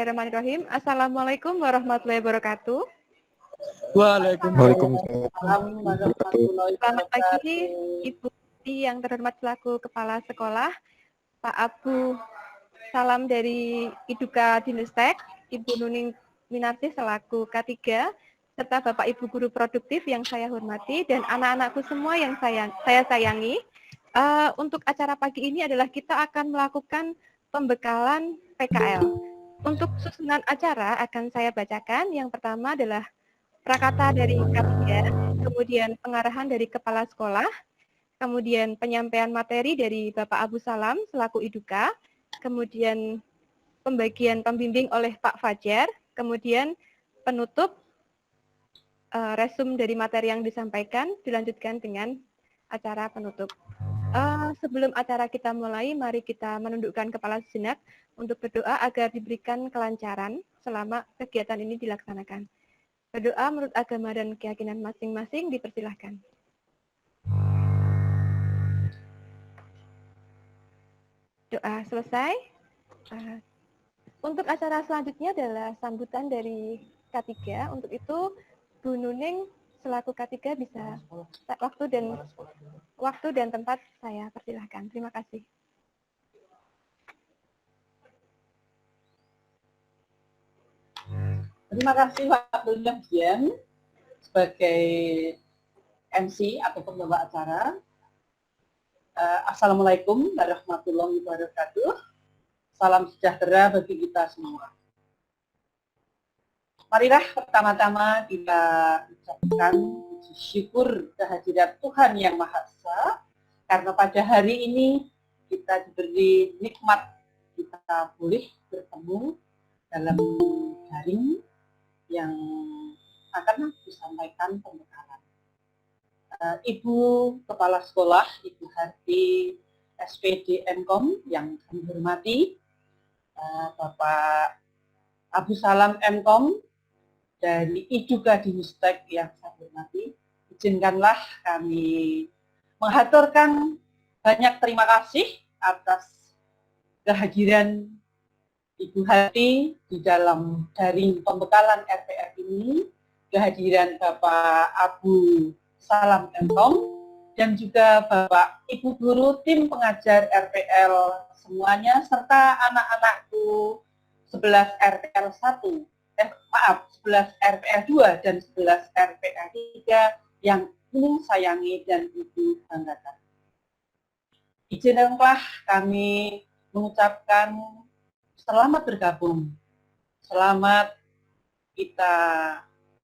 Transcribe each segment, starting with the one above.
Bismillahirrahmanirrahim. Assalamualaikum warahmatullahi wabarakatuh. Waalaikumsalam. Selamat pagi, Ibu yang terhormat selaku Kepala Sekolah, Pak Abu Salam dari Iduka Dinustek, Ibu Nuning Minarti selaku K3, serta Bapak Ibu Guru Produktif yang saya hormati, dan anak-anakku semua yang saya sayangi. Untuk acara pagi ini adalah kita akan melakukan pembekalan PKL. Untuk susunan acara akan saya bacakan. Yang pertama adalah prakata dari K3, kemudian pengarahan dari Kepala Sekolah, kemudian penyampaian materi dari Bapak Abu Salam selaku Iduka, kemudian pembagian pembimbing oleh Pak Fajar, kemudian penutup resum dari materi yang disampaikan, dilanjutkan dengan acara penutup. Sebelum acara kita mulai, mari kita menundukkan kepala sejenak untuk berdoa agar diberikan kelancaran selama kegiatan ini dilaksanakan. Berdoa menurut agama dan keyakinan masing-masing, dipersilahkan. Doa selesai. Untuk acara selanjutnya adalah sambutan dari K3. Untuk itu, Bu Nuning selaku K3 bisa waktu dan tempat saya persilahkan. Terima kasih. Terima kasih waktunya Dian sebagai MC atau pembawa acara. Assalamualaikum warahmatullahi wabarakatuh. Salam sejahtera bagi kita semua. Marilah pertama-tama kita ucapkan syukur kehadirat Tuhan Yang Maha Esa, karena pada hari ini kita diberi nikmat, kita boleh bertemu dalam daring yang akan disampaikan pembekalan. Ibu Kepala Sekolah, Ibu Harti SPD MKOM yang kami hormati, Bapak Abu Salam MKOM dari Iduka Dinustek yang saya hormati, izinkanlah kami menghaturkan banyak terima kasih atas kehadiran Ibu Hati di dalam daring pembekalan RPR ini, kehadiran Bapak Abu Salam MKOM, dan juga Bapak Ibu Guru tim pengajar RPL semuanya, serta anak-anakku 11 RPL 1, 11 RPL 2 dan 11 RPL 3 yang Ibu sayangi dan Ibu banggakan. Izinkanlah kami mengucapkan selamat bergabung, selamat kita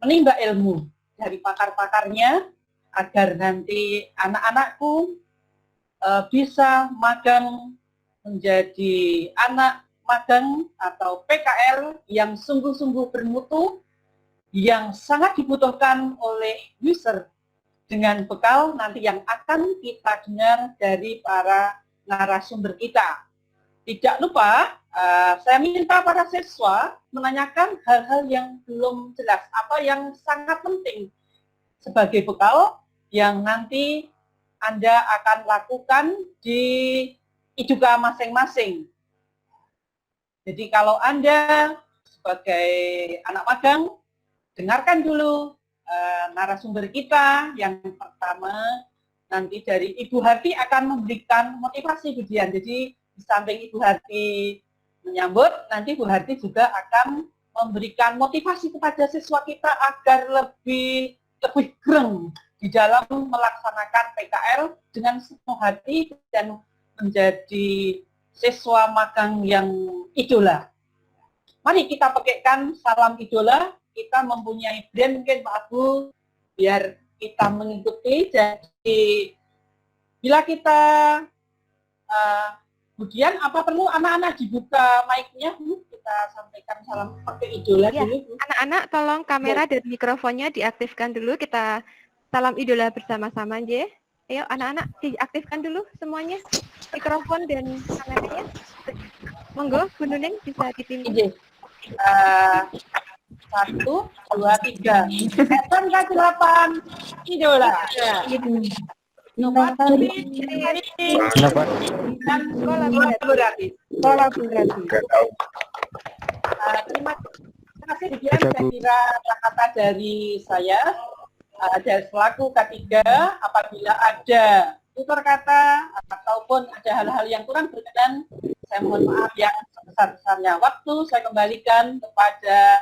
menimba ilmu dari pakar-pakarnya, agar nanti anak-anakku bisa magang menjadi anak magang atau PKL yang sungguh-sungguh bermutu, yang sangat dibutuhkan oleh user, dengan bekal nanti yang akan kita dengar dari para narasumber kita. Tidak lupa, saya minta para siswa menanyakan hal-hal yang belum jelas, apa yang sangat penting sebagai bekal yang nanti Anda akan lakukan di Iduka masing-masing. Jadi kalau Anda sebagai anak magang, dengarkan dulu narasumber kita. Yang pertama, nanti dari Ibu Harti akan memberikan motivasi Budian. Jadi di samping Ibu Harti menyambut, nanti Ibu Harti juga akan memberikan motivasi kepada siswa kita agar lebih gereng di dalam melaksanakan PKL dengan sepenuh hati dan menjadi siswa magang yang idola. Mari kita pakaikan salam idola. Kita mempunyai brand mungkin Pak Abu, biar kita mengikuti. Jadi bila kita kemudian apa perlu anak-anak dibuka mic-nya, Bu? Kita sampaikan salam pakai idola ya, dulu, Bu. Anak-anak tolong kamera dan mikrofonnya diaktifkan dulu. Kita salam idola bersama-sama, J. Ayo anak-anak diaktifkan dulu semuanya mikrofon dan kameranya. Monggo Bu Nuning bisa dipimpin. 1, 2, 3. Eton K8 idola. Inovasi dan kolaborasi. Terima kasih Dian, saya kira kata dari saya dari selaku K3, apabila ada tutur kata ataupun ada hal-hal yang kurang berkenan, saya mohon maaf yang sebesar-besarnya. Waktu saya kembalikan kepada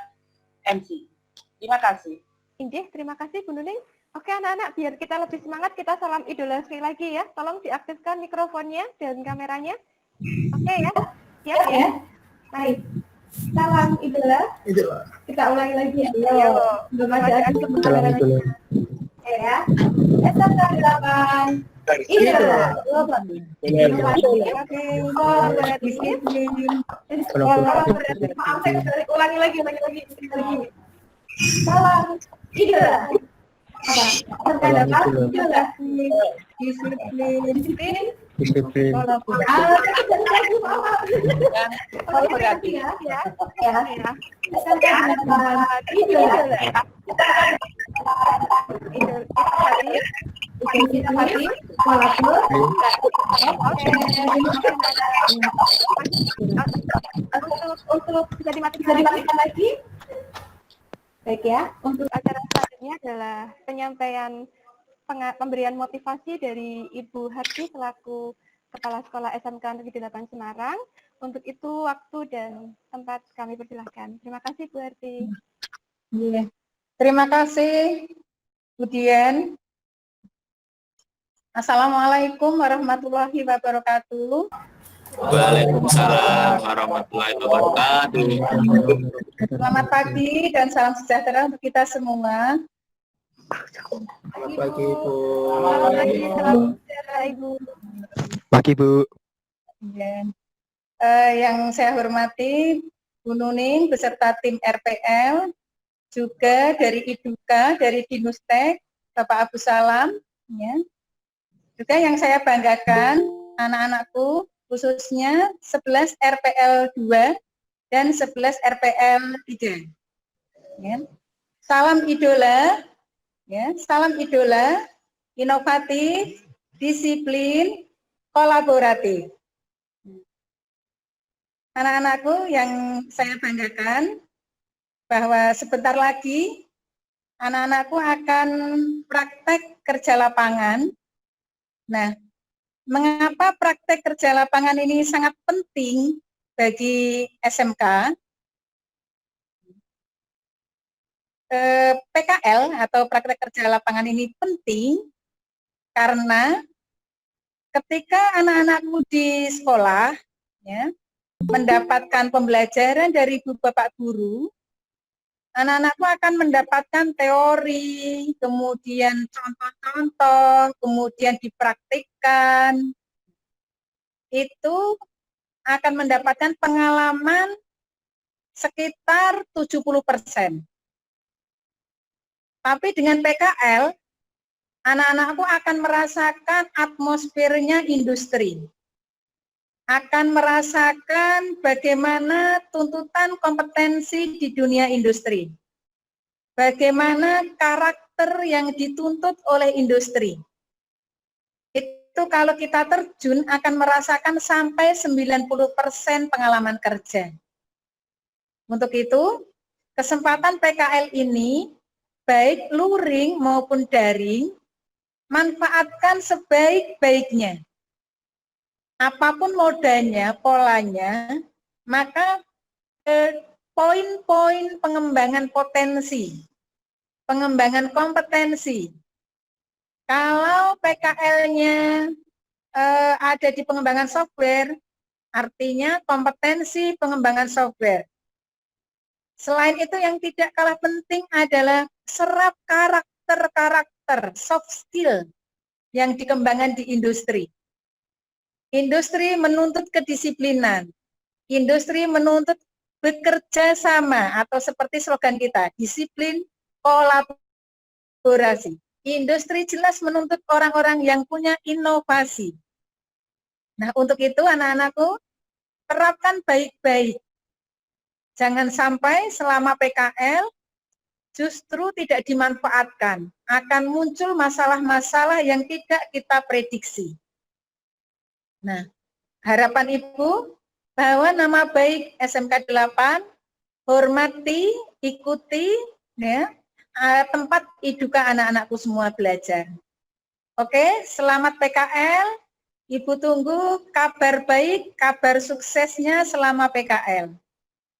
MC. Terima kasih. Indah, terima kasih Bu Nuning. Oke anak-anak, biar kita lebih semangat, kita salam idola sekali lagi ya. Tolong diaktifkan mikrofonnya dan kameranya. Oke ya, siap ya? Baik. Salam idola. Idola. Kita ulangi lagi ya. Ayo. Belum ada Salam idola. Ya. SMK 8. Idola. Oke. Kolaboratif. Maaf, saya ulangi lagi. Salam idola. Apa? Idola. Disiplin. Kolaboratif. Untuk bisa dimatikan lagi. Baik ya, untuk acara selanjutnya adalah penyampaian pemberian motivasi dari Ibu Harti selaku Kepala Sekolah SMK Negeri 8 Semarang. Untuk itu waktu dan tempat kami persilahkan. Terima kasih Bu Harti. Yeah. Terima kasih Bu Dian. Assalamualaikum warahmatullahi wabarakatuh. Waalaikumsalam warahmatullahi wabarakatuh. Selamat pagi dan salam sejahtera untuk kita semua. Selamat pagi Bu. Selamat pagi, salam sejahtera Ibu. Pagi Bu. Yang saya hormati Bu Nuning beserta tim RPL, juga dari IDUKA, dari Dinustek, Bapak Abu Salam, ya. Juga yang saya banggakan anak-anakku, khususnya 11 RPL 2 dan 11 RPL 3. Ya. Salam idola, ya, salam idola, inovatif, disiplin, kolaboratif. Anak-anakku yang saya banggakan bahwa sebentar lagi anak-anakku akan praktek kerja lapangan. Nah, mengapa praktek kerja lapangan ini sangat penting bagi SMK? PKL atau praktek kerja lapangan ini penting karena ketika anak-anakku di sekolah, ya, mendapatkan pembelajaran dari ibu bapak guru, anak-anakku akan mendapatkan teori, kemudian contoh-contoh, kemudian dipraktikkan. Itu akan mendapatkan pengalaman sekitar 70%. Tapi dengan PKL, anak-anakku akan merasakan atmosfernya industri. Akan merasakan bagaimana tuntutan kompetensi di dunia industri. Bagaimana karakter yang dituntut oleh industri. Itu kalau kita terjun akan merasakan sampai 90% pengalaman kerja. Untuk itu, kesempatan PKL ini, baik luring maupun daring, manfaatkan sebaik-baiknya. Apapun modanya, polanya, maka poin-poin pengembangan potensi, pengembangan kompetensi. Kalau PKL-nya ada di pengembangan software, artinya kompetensi pengembangan software. Selain itu yang tidak kalah penting adalah serap karakter-karakter, soft skill yang dikembangkan di industri. Industri menuntut kedisiplinan, industri menuntut bekerja sama atau seperti slogan kita, disiplin, kolaborasi. Industri jelas menuntut orang-orang yang punya inovasi. Nah, untuk itu anak-anakku, terapkan baik-baik. Jangan sampai selama PKL justru tidak dimanfaatkan. Akan muncul masalah-masalah yang tidak kita prediksi. Nah, harapan Ibu bahwa nama baik SMK 8 hormati, ikuti ya tempat Iduka anak-anakku semua belajar. Oke, selamat PKL. Ibu tunggu kabar baik, kabar suksesnya selama PKL.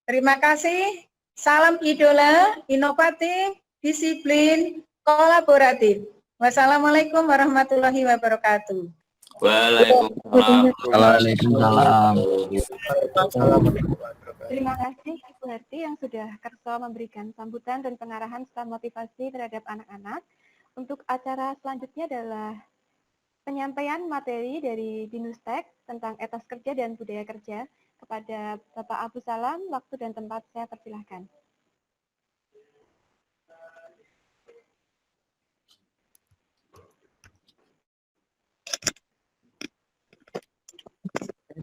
Terima kasih. Salam idola, inovatif, disiplin, kolaboratif. Wassalamualaikum warahmatullahi wabarakatuh. Waalaikumsalam. Terima kasih Ibu Harti yang sudah kerso memberikan sambutan dan pengarahan serta motivasi terhadap anak-anak. Untuk acara selanjutnya adalah penyampaian materi dari Dinustek tentang etos kerja dan budaya kerja. Kepada Bapak Abu Salam, waktu dan tempat saya persilahkan.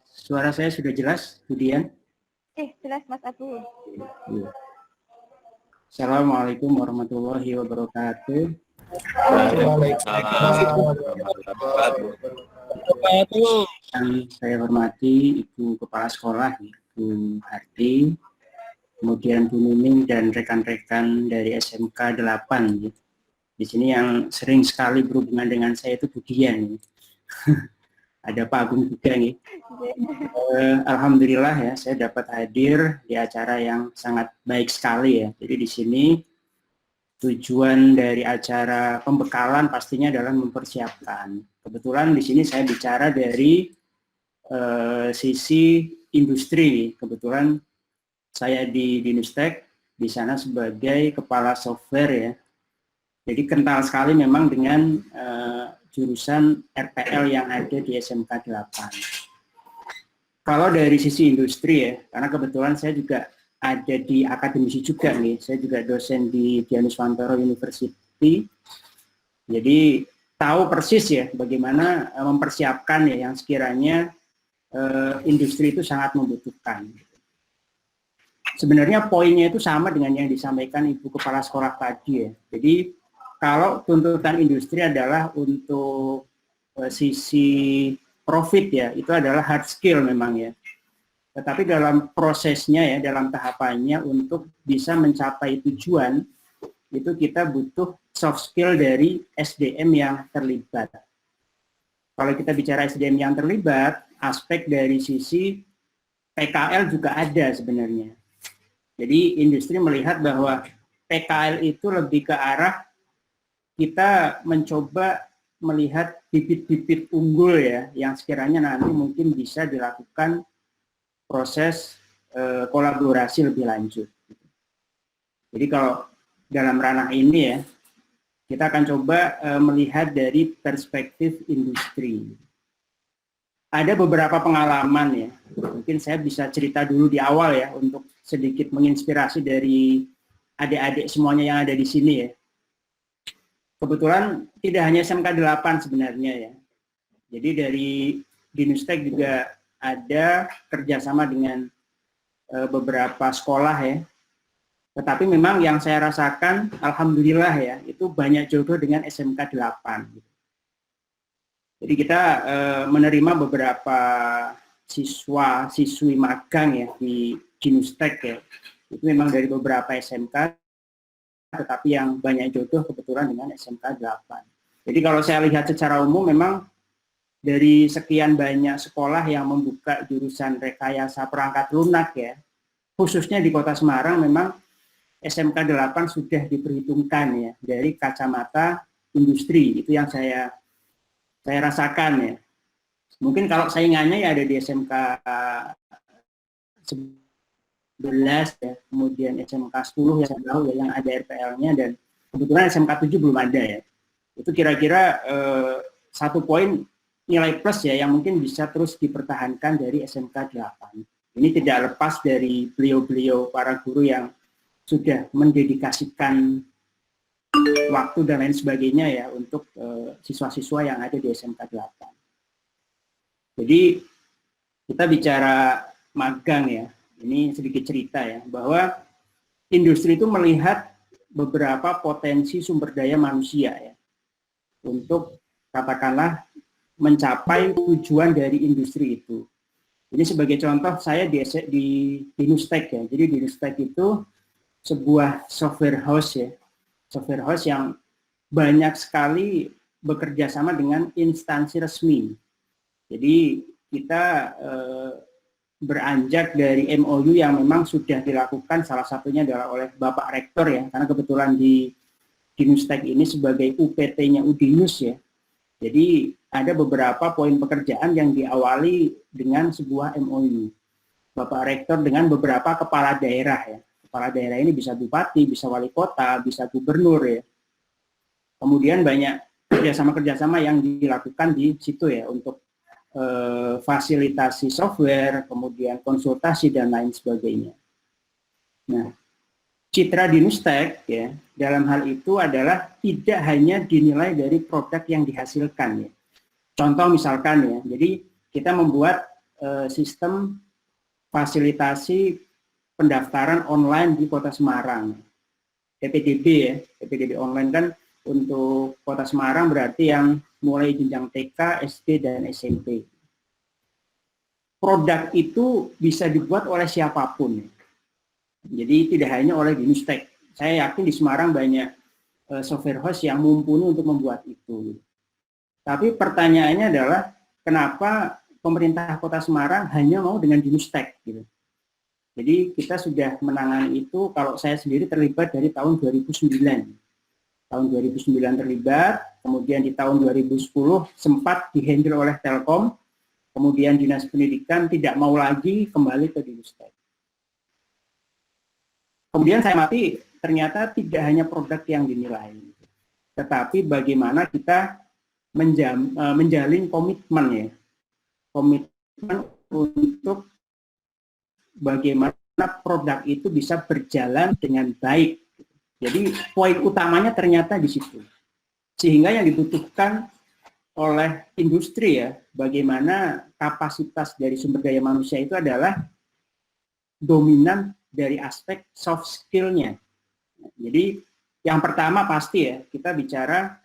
Suara saya sudah jelas, Bu Dian? Jelas Mas Abu. Assalamualaikum warahmatullahi wabarakatuh. Yang saya hormati Ibu Kepala Sekolah, Ibu Harti, kemudian Bu Nuning dan rekan-rekan dari SMK 8. Di sini yang sering sekali berhubungan dengan saya itu Bu Dian. Ada Pak Agung juga nih. Alhamdulillah ya, saya dapat hadir di acara yang sangat baik sekali ya. Jadi di sini tujuan dari acara pembekalan pastinya adalah mempersiapkan. Kebetulan di sini saya bicara dari sisi industri. Kebetulan saya di Dinustek di sana sebagai kepala software ya. Jadi kental sekali memang dengan jurusan RPL yang ada di SMK 8. Kalau dari sisi industri ya, karena kebetulan saya juga ada di akademisi juga nih, saya juga dosen di Dianus Wantoro University, jadi tahu persis ya bagaimana mempersiapkan ya yang sekiranya industri itu sangat membutuhkan. Sebenarnya poinnya itu sama dengan yang disampaikan Ibu Kepala Sekolah tadi ya, jadi kalau tuntutan industri adalah untuk sisi profit ya, itu adalah hard skill memang ya. Tetapi dalam prosesnya ya, dalam tahapannya untuk bisa mencapai tujuan, itu kita butuh soft skill dari SDM yang terlibat. Kalau kita bicara SDM yang terlibat, aspek dari sisi PKL juga ada sebenarnya. Jadi industri melihat bahwa PKL itu lebih ke arah kita mencoba melihat bibit-bibit unggul ya, yang sekiranya nanti mungkin bisa dilakukan proses kolaborasi lebih lanjut. Jadi kalau dalam ranah ini ya, kita akan coba melihat dari perspektif industri. Ada beberapa pengalaman ya, mungkin saya bisa cerita dulu di awal ya, untuk sedikit menginspirasi dari adik-adik semuanya yang ada di sini ya. Kebetulan tidak hanya SMK 8 sebenarnya ya. Jadi dari Dinustek juga ada kerjasama dengan beberapa sekolah ya. Tetapi memang yang saya rasakan, alhamdulillah ya, itu banyak jodoh dengan SMK 8. Jadi kita menerima beberapa siswa-siswi magang ya di Dinustek ya. Itu memang dari beberapa SMK, tetapi yang banyak jodoh kebetulan dengan SMK 8. Jadi kalau saya lihat secara umum memang dari sekian banyak sekolah yang membuka jurusan rekayasa perangkat lunak ya, khususnya di Kota Semarang memang SMK 8 sudah diperhitungkan ya dari kacamata industri. Itu yang saya rasakan ya. Mungkin kalau saingannya ya ada di SMK 11 ya, kemudian SMK 10 yang saya tahu ya, yang ada RPL-nya, dan kebetulan SMK 7 belum ada ya. Itu kira-kira satu poin nilai plus ya yang mungkin bisa terus dipertahankan dari SMK 8. Ini tidak lepas dari beliau-beliau para guru yang sudah mendedikasikan waktu dan lain sebagainya ya untuk siswa-siswa yang ada di SMK 8. Jadi kita bicara magang ya, ini sedikit cerita ya, bahwa industri itu melihat beberapa potensi sumber daya manusia ya, untuk katakanlah mencapai tujuan dari industri itu. Ini sebagai contoh saya di Dinustek ya. Jadi Dinustek itu sebuah software house ya. Software house yang banyak sekali bekerja sama dengan instansi resmi. Jadi kita beranjak dari MOU yang memang sudah dilakukan, salah satunya adalah oleh Bapak Rektor ya, karena kebetulan di Dinustek ini sebagai UPT-nya Udinus ya. Jadi ada beberapa poin pekerjaan yang diawali dengan sebuah MOU. Bapak Rektor dengan beberapa kepala daerah ya. Kepala daerah ini bisa bupati, bisa wali kota, bisa gubernur ya. Kemudian banyak kerjasama-kerjasama yang dilakukan di situ ya untuk fasilitasi software, kemudian konsultasi dan lain sebagainya. Nah, citra Dinustek ya dalam hal itu adalah tidak hanya dinilai dari produk yang dihasilkan ya. Contoh misalkan ya, jadi kita membuat sistem fasilitasi pendaftaran online di Kota Semarang, PPDB ya, PPDB online kan untuk Kota Semarang berarti yang mulai jenjang TK, SD dan SMP. Produk itu bisa dibuat oleh siapapun. Jadi tidak hanya oleh Dinustek. Saya yakin di Semarang banyak software house yang mumpuni untuk membuat itu. Tapi pertanyaannya adalah kenapa pemerintah Kota Semarang hanya mau dengan Dinustek gitu. Jadi kita sudah menangani itu, kalau saya sendiri terlibat dari tahun 2009. Tahun 2009 terlibat, kemudian di tahun 2010 sempat dihandle oleh Telkom, kemudian Dinas Pendidikan tidak mau lagi kembali ke Dinustek. Kemudian saya mati, ternyata tidak hanya produk yang dinilai, tetapi bagaimana kita menjalin komitmen ya, komitmen untuk bagaimana produk itu bisa berjalan dengan baik. Jadi poin utamanya ternyata di situ. Sehingga yang dibutuhkan oleh industri ya, bagaimana kapasitas dari sumber daya manusia itu adalah dominan dari aspek soft skill-nya. Jadi yang pertama pasti ya, kita bicara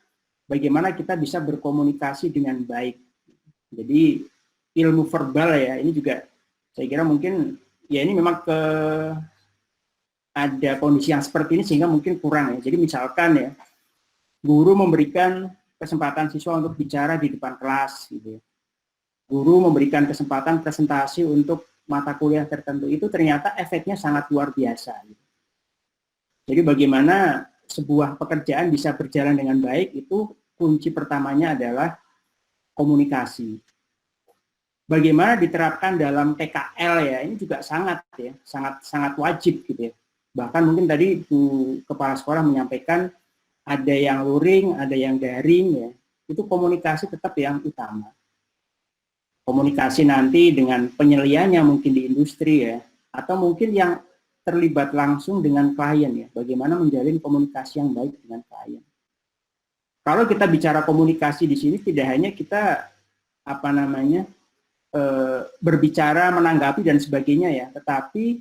bagaimana kita bisa berkomunikasi dengan baik. Jadi ilmu verbal ya, ini juga saya kira mungkin ya ini memang ada kondisi yang seperti ini sehingga mungkin kurang ya. Jadi misalkan ya, guru memberikan kesempatan siswa untuk bicara di depan kelas gitu ya. Guru memberikan kesempatan presentasi untuk mata kuliah tertentu, itu ternyata efeknya sangat luar biasa. Jadi bagaimana sebuah pekerjaan bisa berjalan dengan baik, itu kunci pertamanya adalah komunikasi. Bagaimana diterapkan dalam TKL ya, ini juga sangat wajib gitu ya. Bahkan mungkin tadi Bu Kepala Sekolah menyampaikan ada yang luring, ada yang daring ya, itu komunikasi tetap yang utama. Komunikasi nanti dengan penyeliannya mungkin di industri ya, atau mungkin yang terlibat langsung dengan klien ya, bagaimana menjalin komunikasi yang baik dengan klien. Kalau kita bicara komunikasi di sini tidak hanya kita berbicara, menanggapi dan sebagainya ya, tetapi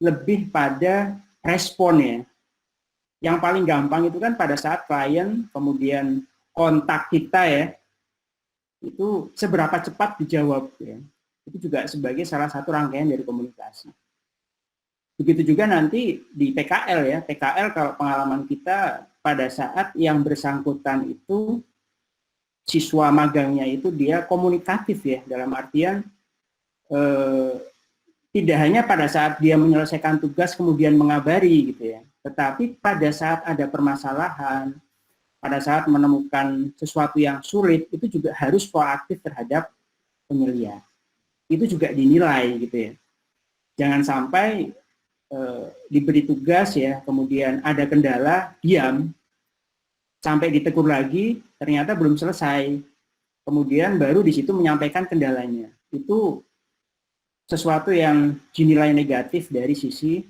lebih pada respon ya. Yang paling gampang itu kan pada saat klien kemudian kontak kita ya, itu seberapa cepat dijawab ya. Itu juga sebagai salah satu rangkaian dari komunikasi. Begitu juga nanti di PKL ya. PKL kalau pengalaman kita pada saat yang bersangkutan itu siswa magangnya itu dia komunikatif ya, dalam artian tidak hanya pada saat dia menyelesaikan tugas kemudian mengabari gitu ya, tetapi pada saat ada permasalahan, pada saat menemukan sesuatu yang sulit, itu juga harus proaktif terhadap penyelia. Itu juga dinilai gitu ya. Jangan sampai diberi tugas ya, kemudian ada kendala, diam, sampai ditegur lagi, ternyata belum selesai. Kemudian baru di situ menyampaikan kendalanya. Itu sesuatu yang dinilai negatif dari sisi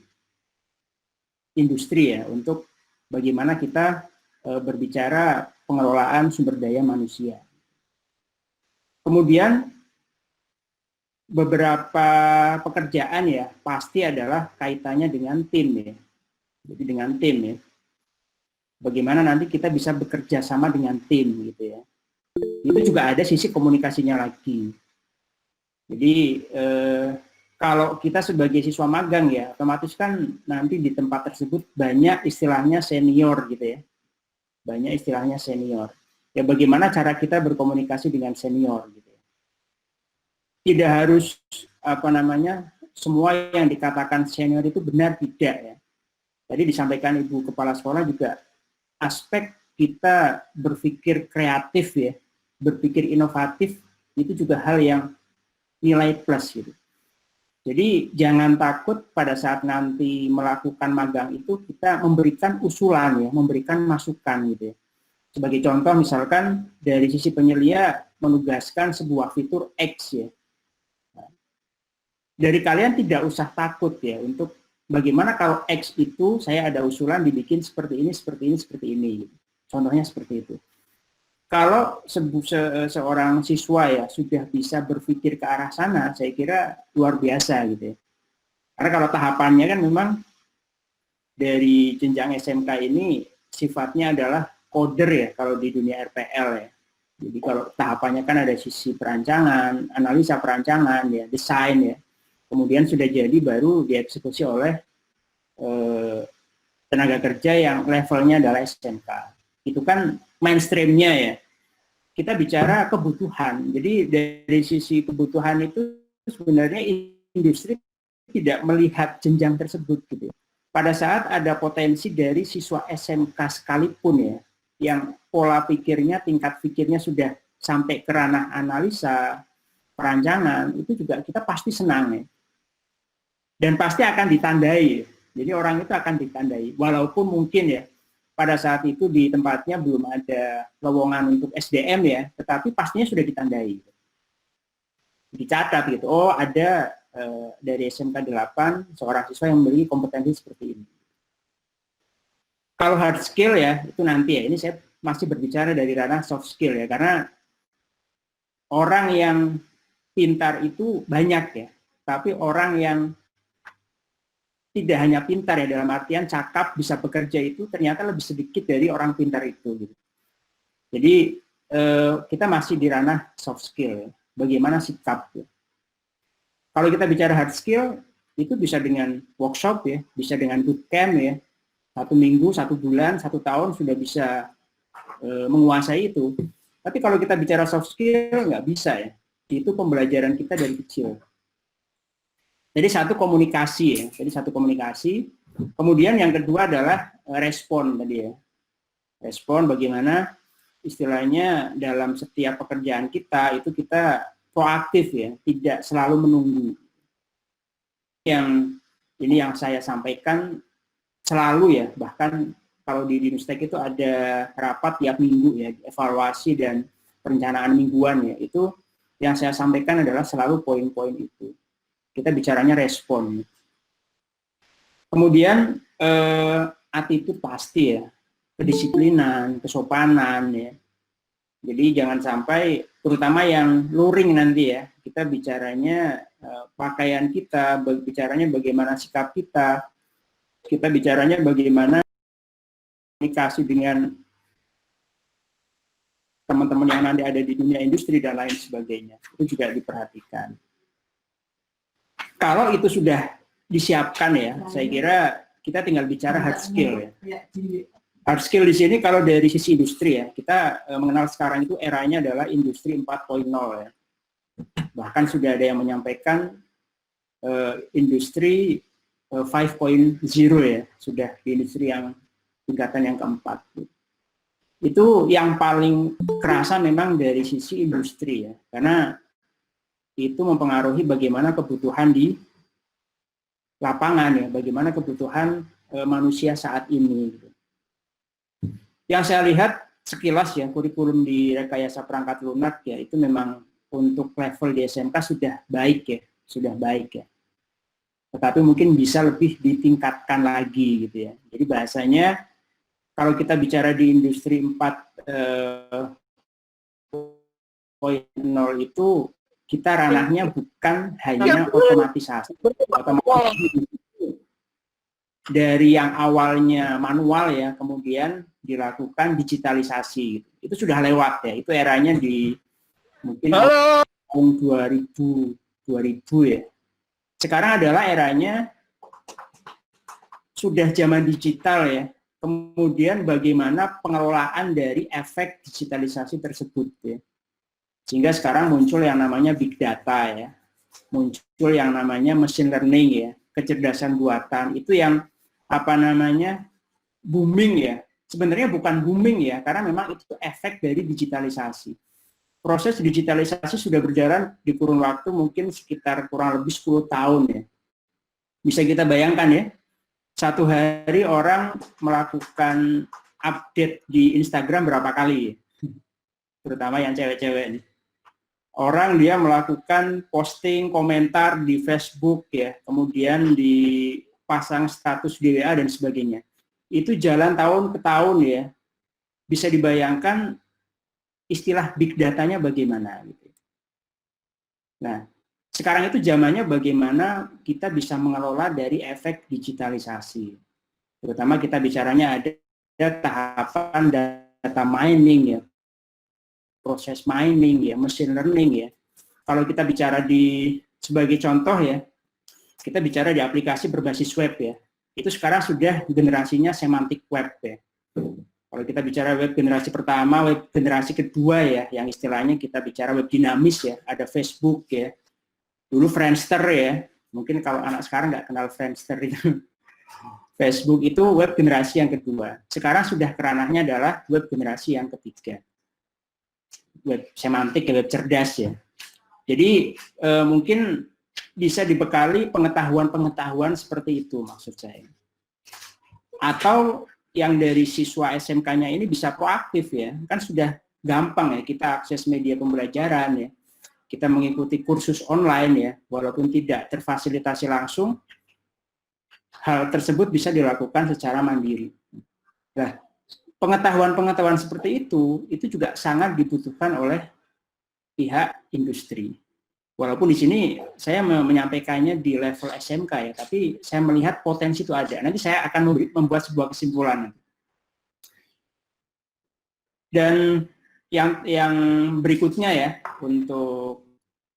industri ya, untuk bagaimana kita berbicara pengelolaan sumber daya manusia. Kemudian beberapa pekerjaan ya pasti adalah kaitannya dengan tim ya. Jadi dengan tim ya. Bagaimana nanti kita bisa bekerja sama dengan tim gitu ya. Itu juga ada sisi komunikasinya lagi. Jadi kalau kita sebagai siswa magang ya, otomatis kan nanti di tempat tersebut banyak istilahnya senior gitu ya. Banyak istilahnya senior. Ya bagaimana cara kita berkomunikasi dengan senior gitu ya. Tidak harus semua yang dikatakan senior itu benar, tidak ya. Tadi disampaikan Ibu Kepala Sekolah juga aspek kita berpikir kreatif ya, berpikir inovatif itu juga hal yang nilai plus gitu. Jadi jangan takut pada saat nanti melakukan magang itu kita memberikan usulan ya, memberikan masukan gitu ya. Sebagai contoh misalkan dari sisi penyelia menugaskan sebuah fitur X ya. Dari kalian tidak usah takut ya untuk bagaimana kalau X itu saya ada usulan dibikin seperti ini, seperti ini, seperti ini. Gitu. Contohnya seperti itu. Kalau seorang siswa ya sudah bisa berpikir ke arah sana, saya kira luar biasa gitu ya. Karena kalau tahapannya kan memang dari jenjang SMK ini sifatnya adalah coder ya kalau di dunia RPL ya. Jadi kalau tahapannya kan ada sisi perancangan, analisa perancangan ya, desain ya. Kemudian sudah jadi baru dieksekusi oleh tenaga kerja yang levelnya adalah SMK. Itu kan mainstreamnya ya. Kita bicara kebutuhan. Jadi dari sisi kebutuhan itu sebenarnya industri tidak melihat jenjang tersebut gitu. Pada saat ada potensi dari siswa SMK sekalipun ya, yang pola pikirnya, tingkat pikirnya sudah sampai ke ranah analisa, perancangan, itu juga kita pasti senang ya. Dan pasti akan ditandai. Jadi orang itu akan ditandai. Walaupun mungkin ya, pada saat itu di tempatnya belum ada lowongan untuk SDM ya, tetapi pastinya sudah ditandai. Dicatat gitu, oh ada dari SMK 8 seorang siswa yang memiliki kompetensi seperti ini. Kalau hard skill ya, itu nanti ya, ini saya masih berbicara dari ranah soft skill ya, karena orang yang pintar itu banyak ya, tapi orang yang tidak hanya pintar ya dalam artian cakap bisa bekerja itu ternyata lebih sedikit dari orang pintar itu. Gitu. Jadi kita masih di ranah soft skill, bagaimana sikap. Ya. Kalau kita bicara hard skill itu bisa dengan workshop ya, bisa dengan bootcamp ya, 1 minggu, 1 bulan, 1 tahun sudah bisa menguasai itu. Tapi kalau kita bicara soft skill nggak bisa ya, itu pembelajaran kita dari kecil. Jadi satu komunikasi ya, Kemudian yang kedua adalah respon tadi ya. Respon bagaimana istilahnya dalam setiap pekerjaan kita itu kita proaktif ya, tidak selalu menunggu. Ini yang saya sampaikan selalu ya, bahkan kalau di Dinustek itu ada rapat tiap minggu ya, evaluasi dan perencanaan mingguan ya, itu yang saya sampaikan adalah selalu poin-poin itu. Kita bicaranya respon. Kemudian attitude pasti ya, kedisiplinan, kesopanan ya. Jadi jangan sampai, terutama yang luring nanti ya, kita bicaranya pakaian kita, bicaranya bagaimana sikap kita bicaranya bagaimana komunikasi dengan teman-teman yang nanti ada di dunia industri dan lain sebagainya. Itu juga diperhatikan. Kalau itu sudah disiapkan ya, saya kira kita tinggal bicara hard skill ya. Hard skill di sini kalau dari sisi industri ya, kita mengenal sekarang itu eranya adalah industri 4.0 ya. Bahkan sudah ada yang menyampaikan industri 5.0 ya, sudah di industri yang tingkatan yang keempat. Itu yang paling kerasa memang dari sisi industri ya, karena itu mempengaruhi bagaimana kebutuhan di lapangan ya, bagaimana kebutuhan manusia saat ini. Gitu. Yang saya lihat sekilas ya, kurikulum di rekayasa perangkat lunak ya, itu memang untuk level di SMK sudah baik ya. Tetapi mungkin bisa lebih ditingkatkan lagi gitu ya. Jadi bahasanya kalau kita bicara di industri 4.0 itu kita ranahnya bukan hanya otomatisasi. Otomatisasi dari yang awalnya manual ya, kemudian dilakukan digitalisasi. Itu sudah lewat ya. Itu eranya di mungkin tahun 2000 2000 ya. Sekarang adalah eranya sudah zaman digital ya. Kemudian bagaimana pengelolaan dari efek digitalisasi tersebut ya. Sehingga sekarang muncul yang namanya big data ya. Muncul yang namanya machine learning ya, kecerdasan buatan. Itu yang booming ya. Sebenarnya bukan booming ya, karena memang itu efek dari digitalisasi. Proses digitalisasi sudah berjalan di kurun waktu mungkin sekitar kurang lebih 10 tahun ya. Bisa kita bayangkan ya, satu hari orang melakukan update di Instagram berapa kali ya? Terutama yang cewek-cewek nih. Orang dia melakukan posting, komentar di Facebook ya, kemudian dipasang status di WA dan sebagainya. Itu jalan tahun ke tahun ya. Bisa dibayangkan istilah big datanya bagaimana gitu. Nah, sekarang itu zamannya bagaimana kita bisa mengelola dari efek digitalisasi. Terutama kita bicaranya ada tahapan data mining ya, proses mining ya, machine learning ya. Kalau kita bicara sebagai contoh ya, kita bicara di aplikasi berbasis web ya. Itu sekarang sudah generasinya semantic web ya. Kalau kita bicara web generasi pertama, web generasi kedua ya, yang istilahnya kita bicara web dinamis ya, ada Facebook ya. Dulu Friendster ya, mungkin kalau anak sekarang nggak kenal Friendster itu. Facebook itu web generasi yang kedua. Sekarang sudah keranahnya adalah web generasi yang ketiga. Web semantik, web cerdas ya. Jadi mungkin bisa dibekali pengetahuan-pengetahuan seperti itu maksud saya. Atau yang dari siswa SMK-nya ini bisa proaktif ya, kan sudah gampang ya kita akses media pembelajaran ya, kita mengikuti kursus online ya, walaupun tidak terfasilitasi langsung, hal tersebut bisa dilakukan secara mandiri. Nah, pengetahuan-pengetahuan seperti itu juga sangat dibutuhkan oleh pihak industri. Walaupun di sini saya menyampaikannya di level SMK ya, tapi saya melihat potensi itu ada. Nanti saya akan membuat sebuah kesimpulan. Dan yang berikutnya ya, untuk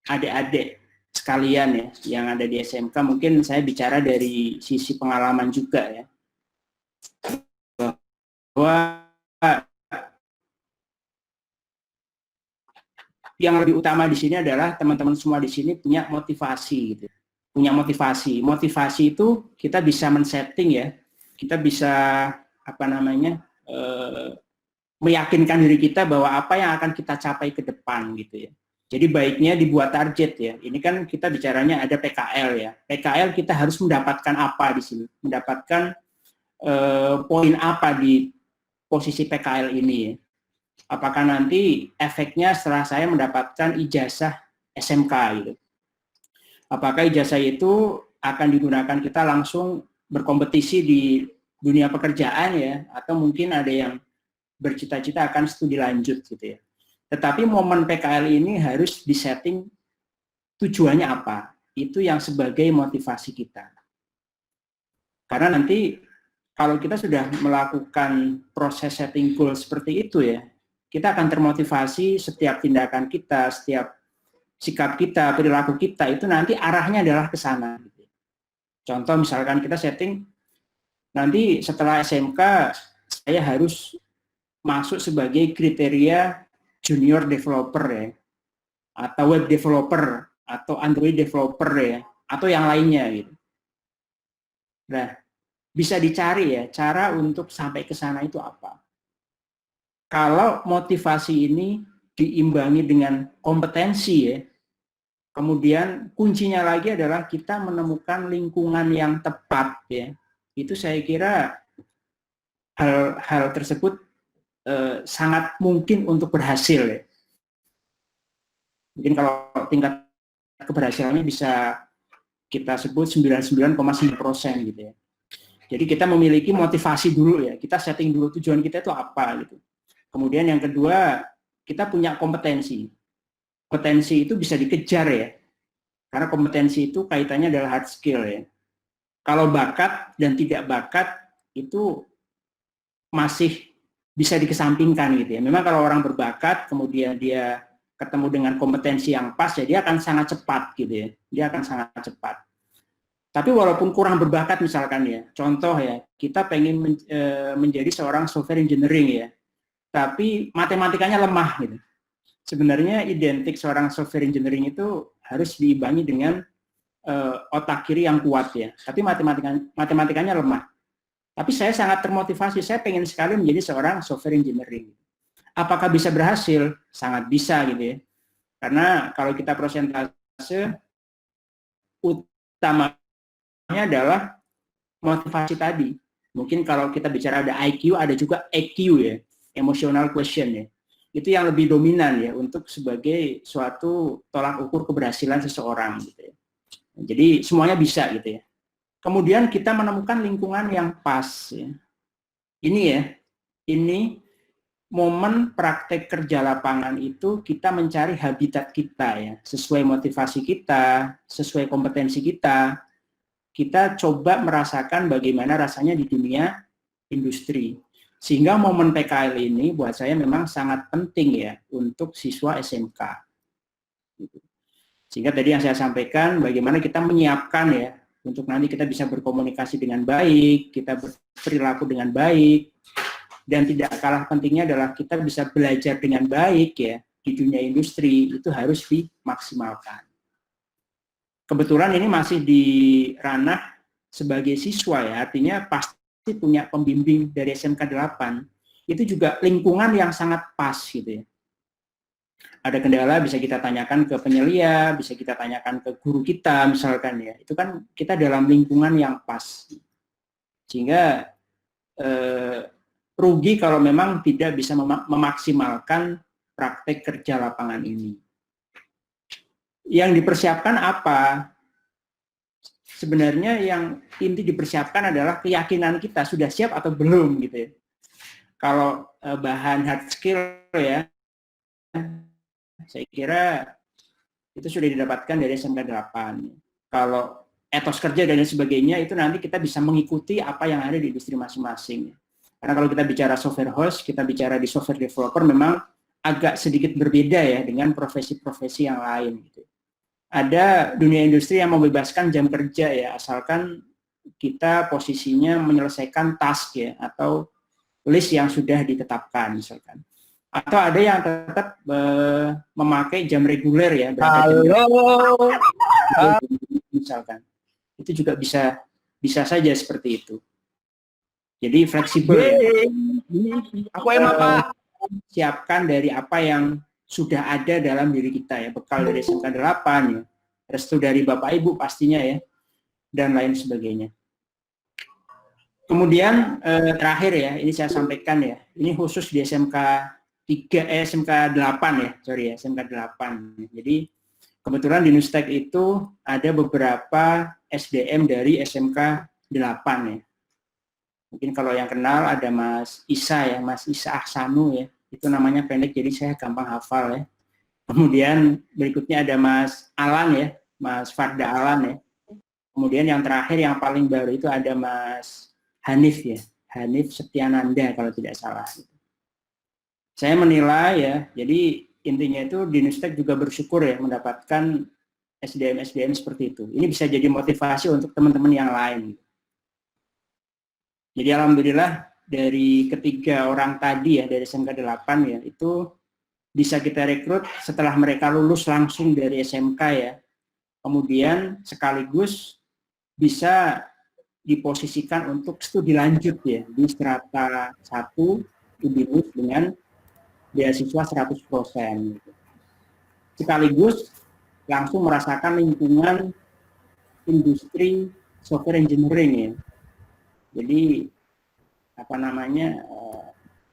adik-adik sekalian ya, yang ada di SMK, mungkin saya bicara dari sisi pengalaman juga ya. Bahwa yang lebih utama di sini adalah teman-teman semua di sini punya motivasi gitu. Punya motivasi. Motivasi itu kita bisa men-setting ya. Kita bisa meyakinkan diri kita bahwa apa yang akan kita capai ke depan gitu ya. Jadi baiknya dibuat target ya. Ini kan kita bicaranya ada PKL ya. PKL kita harus mendapatkan apa di sini? Mendapatkan poin apa di posisi PKL ini ya. Apakah nanti efeknya setelah saya mendapatkan ijazah SMK gitu. Apakah ijazah itu akan digunakan kita langsung berkompetisi di dunia pekerjaan ya, atau mungkin ada yang bercita-cita akan studi lanjut gitu ya. Tetapi momen PKL ini harus disetting tujuannya apa. Itu yang sebagai motivasi kita. Karena nanti kalau kita sudah melakukan proses setting goal seperti itu ya, kita akan termotivasi setiap tindakan kita, setiap sikap kita, perilaku kita, itu nanti arahnya adalah ke sana. Contoh misalkan kita setting, nanti setelah SMK, saya harus masuk sebagai kriteria junior developer ya, atau web developer, atau Android developer ya, atau yang lainnya gitu. Nah, bisa dicari ya, cara untuk sampai ke sana itu apa. Kalau motivasi ini diimbangi dengan kompetensi ya, kemudian kuncinya lagi adalah kita menemukan lingkungan yang tepat ya. Itu saya kira hal tersebut sangat mungkin untuk berhasil ya. Mungkin kalau tingkat keberhasilannya bisa kita sebut 99,9% gitu ya. Jadi kita memiliki motivasi dulu ya, kita setting dulu tujuan kita itu apa gitu. Kemudian yang kedua, kita punya kompetensi. Kompetensi itu bisa dikejar ya, karena kompetensi itu kaitannya adalah hard skill ya. Kalau bakat dan tidak bakat itu masih bisa dikesampingkan gitu ya. Memang kalau orang berbakat, kemudian dia ketemu dengan kompetensi yang pas, ya dia akan sangat cepat gitu ya. Dia akan sangat cepat. Tapi walaupun kurang berbakat misalkan ya, contoh ya, kita pengen menjadi seorang software engineering ya, tapi matematikanya lemah gitu. Sebenarnya identik seorang software engineering itu harus diimbangi dengan otak kiri yang kuat ya, tapi matematikanya lemah. Tapi saya sangat termotivasi, saya pengen sekali menjadi seorang software engineering. Apakah bisa berhasil? Sangat bisa gitu ya. Karena kalau kita persentase, utamanya adalah motivasi tadi. Mungkin kalau kita bicara ada IQ, ada juga EQ ya, emotional quotient ya. Itu yang lebih dominan ya untuk sebagai suatu tolak ukur keberhasilan seseorang gitu ya. Jadi semuanya bisa gitu ya. Kemudian kita menemukan lingkungan yang pas ya. Ini ya, ini momen praktek kerja lapangan itu kita mencari habitat kita ya, sesuai motivasi kita, sesuai kompetensi kita. Kita coba merasakan bagaimana rasanya di dunia industri. Sehingga momen PKL ini buat saya memang sangat penting ya untuk siswa SMK. Sehingga tadi yang saya sampaikan bagaimana kita menyiapkan ya untuk nanti kita bisa berkomunikasi dengan baik, kita berperilaku dengan baik, dan tidak kalah pentingnya adalah kita bisa belajar dengan baik ya di dunia industri, itu harus dimaksimalkan. Kebetulan ini masih di ranah sebagai siswa ya, artinya pasti punya pembimbing dari SMK 8, itu juga lingkungan yang sangat pas gitu ya. Ada kendala bisa kita tanyakan ke penyelia, bisa kita tanyakan ke guru kita misalkan ya, itu kan kita dalam lingkungan yang pas. Sehingga rugi kalau memang tidak bisa memaksimalkan praktek kerja lapangan ini. Yang dipersiapkan apa? Sebenarnya yang inti dipersiapkan adalah keyakinan kita sudah siap atau belum gitu ya. Kalau bahan hard skill ya, saya kira itu sudah didapatkan dari SMK 8. Kalau etos kerja dan lain sebagainya itu nanti kita bisa mengikuti apa yang ada di industri masing-masing. Karena kalau kita bicara software host, kita bicara di software developer memang agak sedikit berbeda ya dengan profesi-profesi yang lain gitu. Ada dunia industri yang membebaskan jam kerja ya, asalkan kita posisinya menyelesaikan task ya, atau list yang sudah ditetapkan misalkan. Atau ada yang tetap memakai jam reguler ya, misalkan. Itu juga bisa saja seperti itu. Jadi fleksibel. Aku emang Pak. Siapkan dari apa yang sudah ada dalam diri kita ya, bekal dari SMK 8 ya, restu dari Bapak Ibu pastinya ya, dan lain sebagainya. Kemudian terakhir ya, ini saya sampaikan ya, ini khusus di SMK 8 ya, SMK 8. Jadi kebetulan di Nustek itu ada beberapa SDM dari SMK 8 ya. Mungkin kalau yang kenal ada Mas Isa ya, Mas Isa Ahsanu ya. Itu namanya pendek jadi saya gampang hafal ya. Kemudian berikutnya ada Mas Alan ya, Mas Farda Alan ya. Kemudian yang terakhir yang paling baru itu ada Mas Hanif ya, Hanif Setiananda kalau tidak salah. Saya menilai ya, jadi intinya itu di Nustek juga bersyukur ya mendapatkan SDM seperti itu. Ini bisa jadi motivasi untuk teman-teman yang lain. Jadi alhamdulillah dari ketiga orang tadi ya dari SMK 8 ya itu bisa kita rekrut setelah mereka lulus langsung dari SMK ya. Kemudian sekaligus bisa diposisikan untuk studi lanjut ya di strata 1 UBINUS dengan beasiswa 100%. Gitu. Sekaligus langsung merasakan lingkungan industri software engineering ya. Jadi apa namanya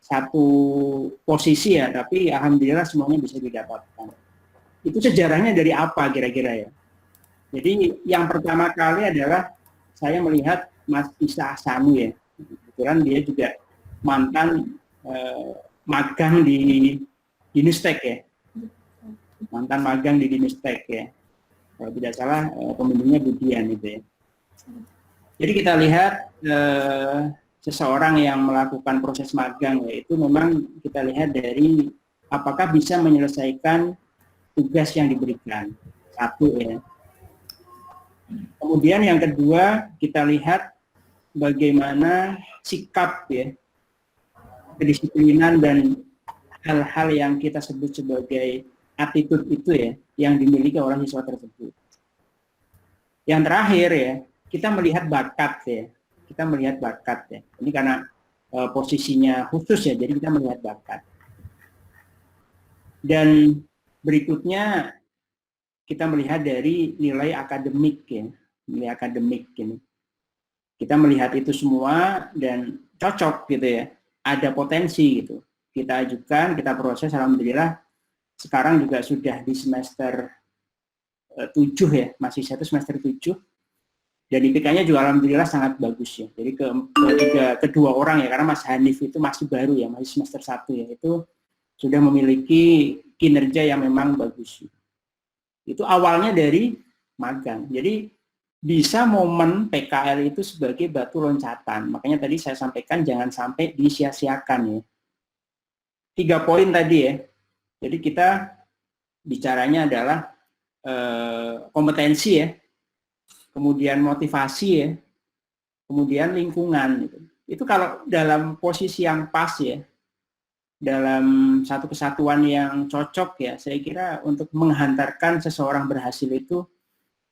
satu posisi ya, tapi alhamdulillah semuanya bisa didapatkan. Itu sejarahnya dari apa kira-kira ya? Jadi yang pertama kali adalah saya melihat Mas Isa Ahsanu ya, kebetulan dia juga mantan magang di Nustek ya, mantan magang di Nustek ya, kalau tidak salah pembimbingnya Budian gitu ya. Jadi kita lihat seseorang yang melakukan proses magang, yaitu memang kita lihat dari apakah bisa menyelesaikan tugas yang diberikan. Satu ya. Kemudian yang kedua, kita lihat bagaimana sikap ya, kedisiplinan dan hal-hal yang kita sebut sebagai attitude itu ya, yang dimiliki oleh siswa tersebut. Yang terakhir ya, kita melihat bakat ya. Kita melihat bakat ya. Ini karena posisinya khusus ya, jadi kita melihat bakat. Dan berikutnya kita melihat dari nilai akademik ya, nilai akademik ini. Kita melihat itu semua dan cocok gitu ya, ada potensi gitu. Kita ajukan, kita proses, alhamdulillah sekarang juga sudah di semester 7 ya, masih satu semester 7. Dan IPK-nya juga alhamdulillah sangat bagus ya. Jadi kedua orang ya, karena Mas Hanif itu masih baru ya, masih semester 1 ya, itu sudah memiliki kinerja yang memang bagus. Itu awalnya dari magang. Jadi bisa momen PKL itu sebagai batu loncatan. Makanya tadi saya sampaikan jangan sampai disia-siakan ya. 3 poin tadi ya. Jadi kita bicaranya adalah kompetensi ya, kemudian motivasi ya, kemudian lingkungan. Itu kalau dalam posisi yang pas ya, dalam satu kesatuan yang cocok ya, saya kira untuk menghantarkan seseorang berhasil itu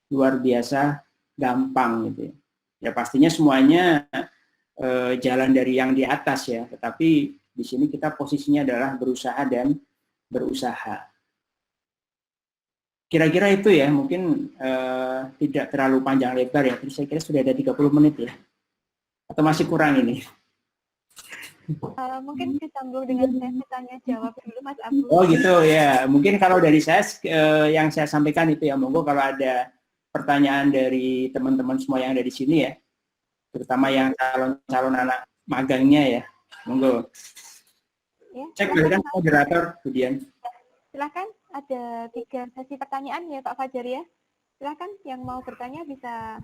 luar biasa gampang gitu ya. Ya pastinya semuanya jalan dari yang di atas ya, tetapi di sini kita posisinya adalah berusaha dan berusaha. Kira-kira itu ya, mungkin tidak terlalu panjang lebar ya, jadi saya kira sudah ada 30 menit ya. Atau masih kurang ini? Mungkin disambung dengan sesi tanya jawab dulu Mas Abu. Oh gitu ya, mungkin kalau dari saya yang saya sampaikan itu ya, monggo kalau ada pertanyaan dari teman-teman semua yang ada di sini ya, terutama yang calon anak magangnya ya, monggo. Ya, Cek berikan moderator kemudian. Silakan, ada 3 sesi pertanyaan ya Pak Fajar ya. Silakan yang mau bertanya bisa.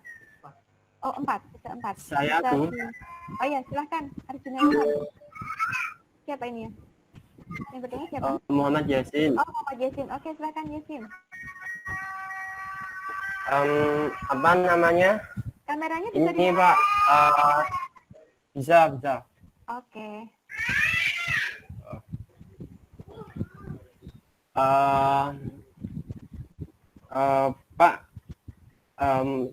Oh 4, bisa 4. Saya bisa tuh. Oh ya, silakan. Arjuna Ilham. Siapa ini ya? Yang bertanya siapa? Muhammad Yasin. Oh, Muhammad Yasin. Oke, silakan Yasin. Apa namanya? Kameranya bisa Ini Pak. Bisa. Oke. Pak,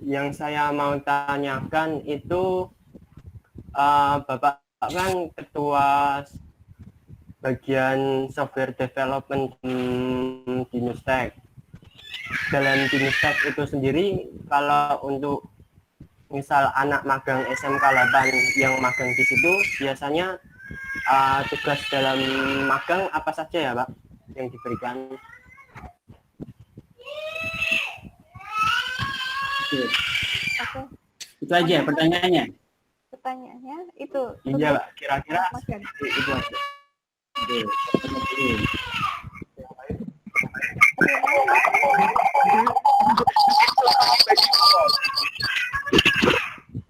yang saya mau tanyakan itu Bapak kan ketua bagian software development di Nustek. Dalam di Nustek itu sendiri, kalau untuk misal anak magang SMK 8 yang magang di situ, biasanya tugas dalam magang apa saja ya Pak yang diberikan? Oke. Oke. Itu aja pertanyaannya. Pertanyaannya itu. Iya Pak, kira-kira Magang. itu aja. Oke.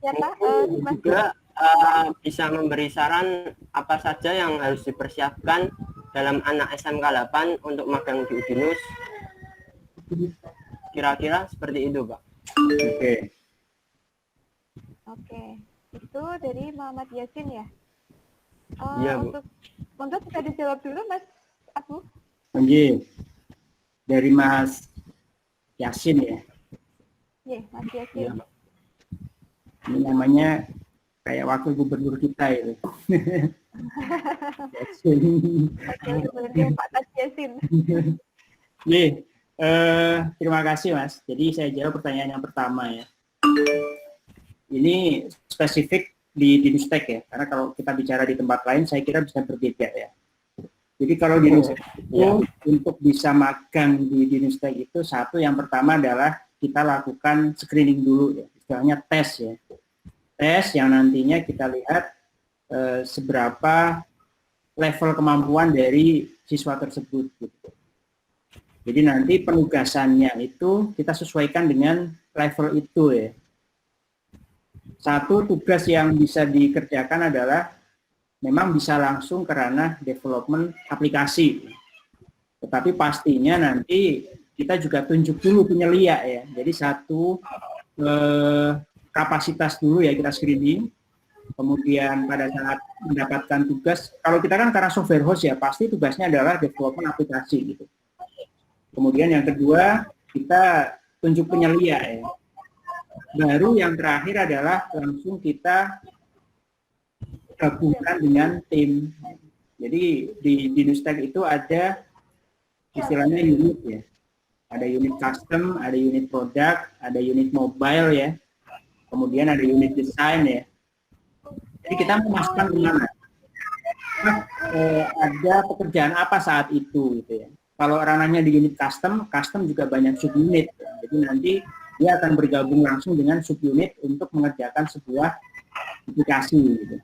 Siapa? Mas Juga bisa memberi saran apa saja yang harus dipersiapkan dalam anak SMK 8 untuk magang di Udinus. Kira-kira seperti itu, Pak. Oke. Oke. Itu dari Muhammad Yasin ya? Iya, Bu. Untuk bisa dijawab dulu Mas Abu. Oke. Dari Mas Yasin ya. Iya, Mas Yasin. Iya, Pak. Ini namanya kayak wakil gubernur kita itu. Yasin. Oke, sebenarnya Pak Tas Yasin. Nih, terima kasih Mas. Jadi saya jawab pertanyaan yang pertama ya. Ini spesifik di Nustek ya, karena kalau kita bicara di tempat lain saya kira bisa berbeda ya. Jadi kalau di Nustek itu untuk bisa magang di Nustek itu satu yang pertama adalah kita lakukan screening dulu ya, istilahnya tes ya. Tes yang nantinya kita lihat seberapa level kemampuan dari siswa tersebut gitu. Jadi nanti penugasannya itu kita sesuaikan dengan level itu ya. Satu tugas yang bisa dikerjakan adalah memang bisa langsung ke ranah development aplikasi. Tetapi pastinya nanti kita juga tunjuk dulu penyelia ya. Jadi satu kapasitas dulu ya kita screening. Kemudian pada saat mendapatkan tugas, kalau kita kan karena software house ya, pasti tugasnya adalah development aplikasi gitu. Kemudian yang kedua, kita tunjuk penyelia ya. Baru yang terakhir adalah langsung kita gabungkan dengan tim. Jadi di Dinustek itu ada istilahnya unit ya. Ada unit custom, ada unit product, ada unit mobile ya. Kemudian ada unit design ya. Jadi kita memasukkan kemana? Ada pekerjaan apa saat itu gitu ya. Kalau ranahnya di unit custom juga banyak subunit. Ya. Jadi nanti dia akan bergabung langsung dengan subunit untuk mengerjakan sebuah aplikasi gitu.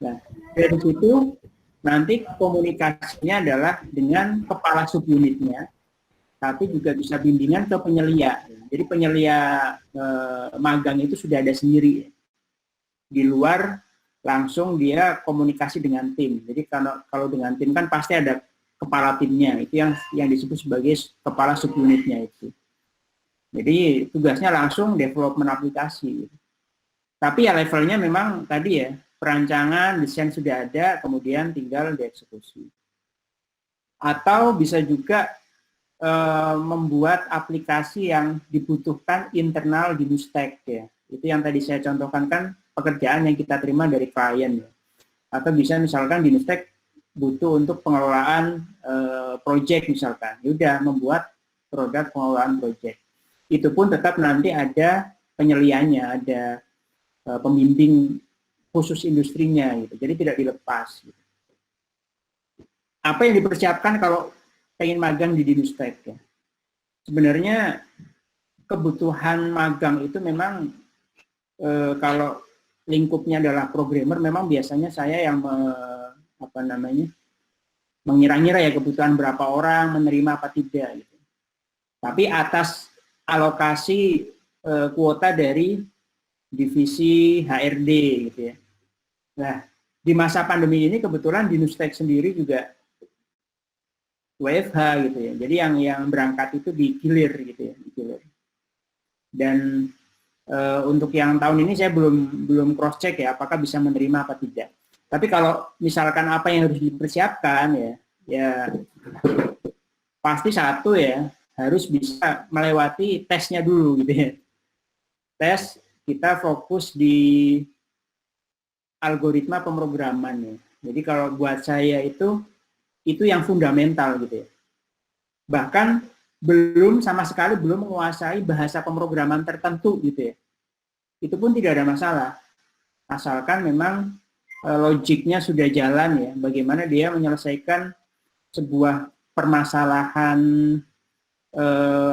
Nah, dari situ nanti komunikasinya adalah dengan kepala subunitnya, tapi juga bisa bimbingan ke penyelia. Jadi penyelia magang itu sudah ada sendiri ya. Di luar langsung dia komunikasi dengan tim. Jadi kalau dengan tim kan pasti ada kepala timnya, itu yang disebut sebagai kepala subunitnya itu. Jadi tugasnya langsung development aplikasi. Tapi ya levelnya memang tadi ya, perancangan, desain sudah ada, kemudian tinggal dieksekusi. Atau bisa juga membuat aplikasi yang dibutuhkan internal di Dinustek ya. Itu yang tadi saya contohkan kan pekerjaan yang kita terima dari klien ya. Atau bisa misalkan Dinustek butuh untuk pengelolaan project misalkan. Sudah membuat produk pengelolaan project. Itu pun tetap nanti ada penyelianya, ada pembimbing khusus industrinya gitu. Jadi tidak dilepas gitu. Apa yang dipersiapkan kalau pengen magang di Dinustek ya? Sebenarnya kebutuhan magang itu memang kalau lingkupnya adalah programmer, memang biasanya saya yang mengira-ngira ya kebutuhan berapa orang menerima apa tidak gitu. Tapi atas alokasi kuota dari divisi HRD gitu ya. Nah, di masa pandemi ini kebetulan Dinustek sendiri juga WFH gitu ya. Jadi yang berangkat itu digilir gitu ya, digilir. Dan untuk yang tahun ini saya belum cross check ya apakah bisa menerima apa tidak. Tapi kalau misalkan apa yang harus dipersiapkan ya pasti satu ya harus bisa melewati tesnya dulu gitu ya. Tes kita fokus di algoritma pemrograman ya. Jadi kalau buat saya itu yang fundamental gitu ya. Bahkan sama sekali belum menguasai bahasa pemrograman tertentu gitu ya. Itu pun tidak ada masalah. Asalkan memang logiknya sudah jalan ya, bagaimana dia menyelesaikan sebuah permasalahan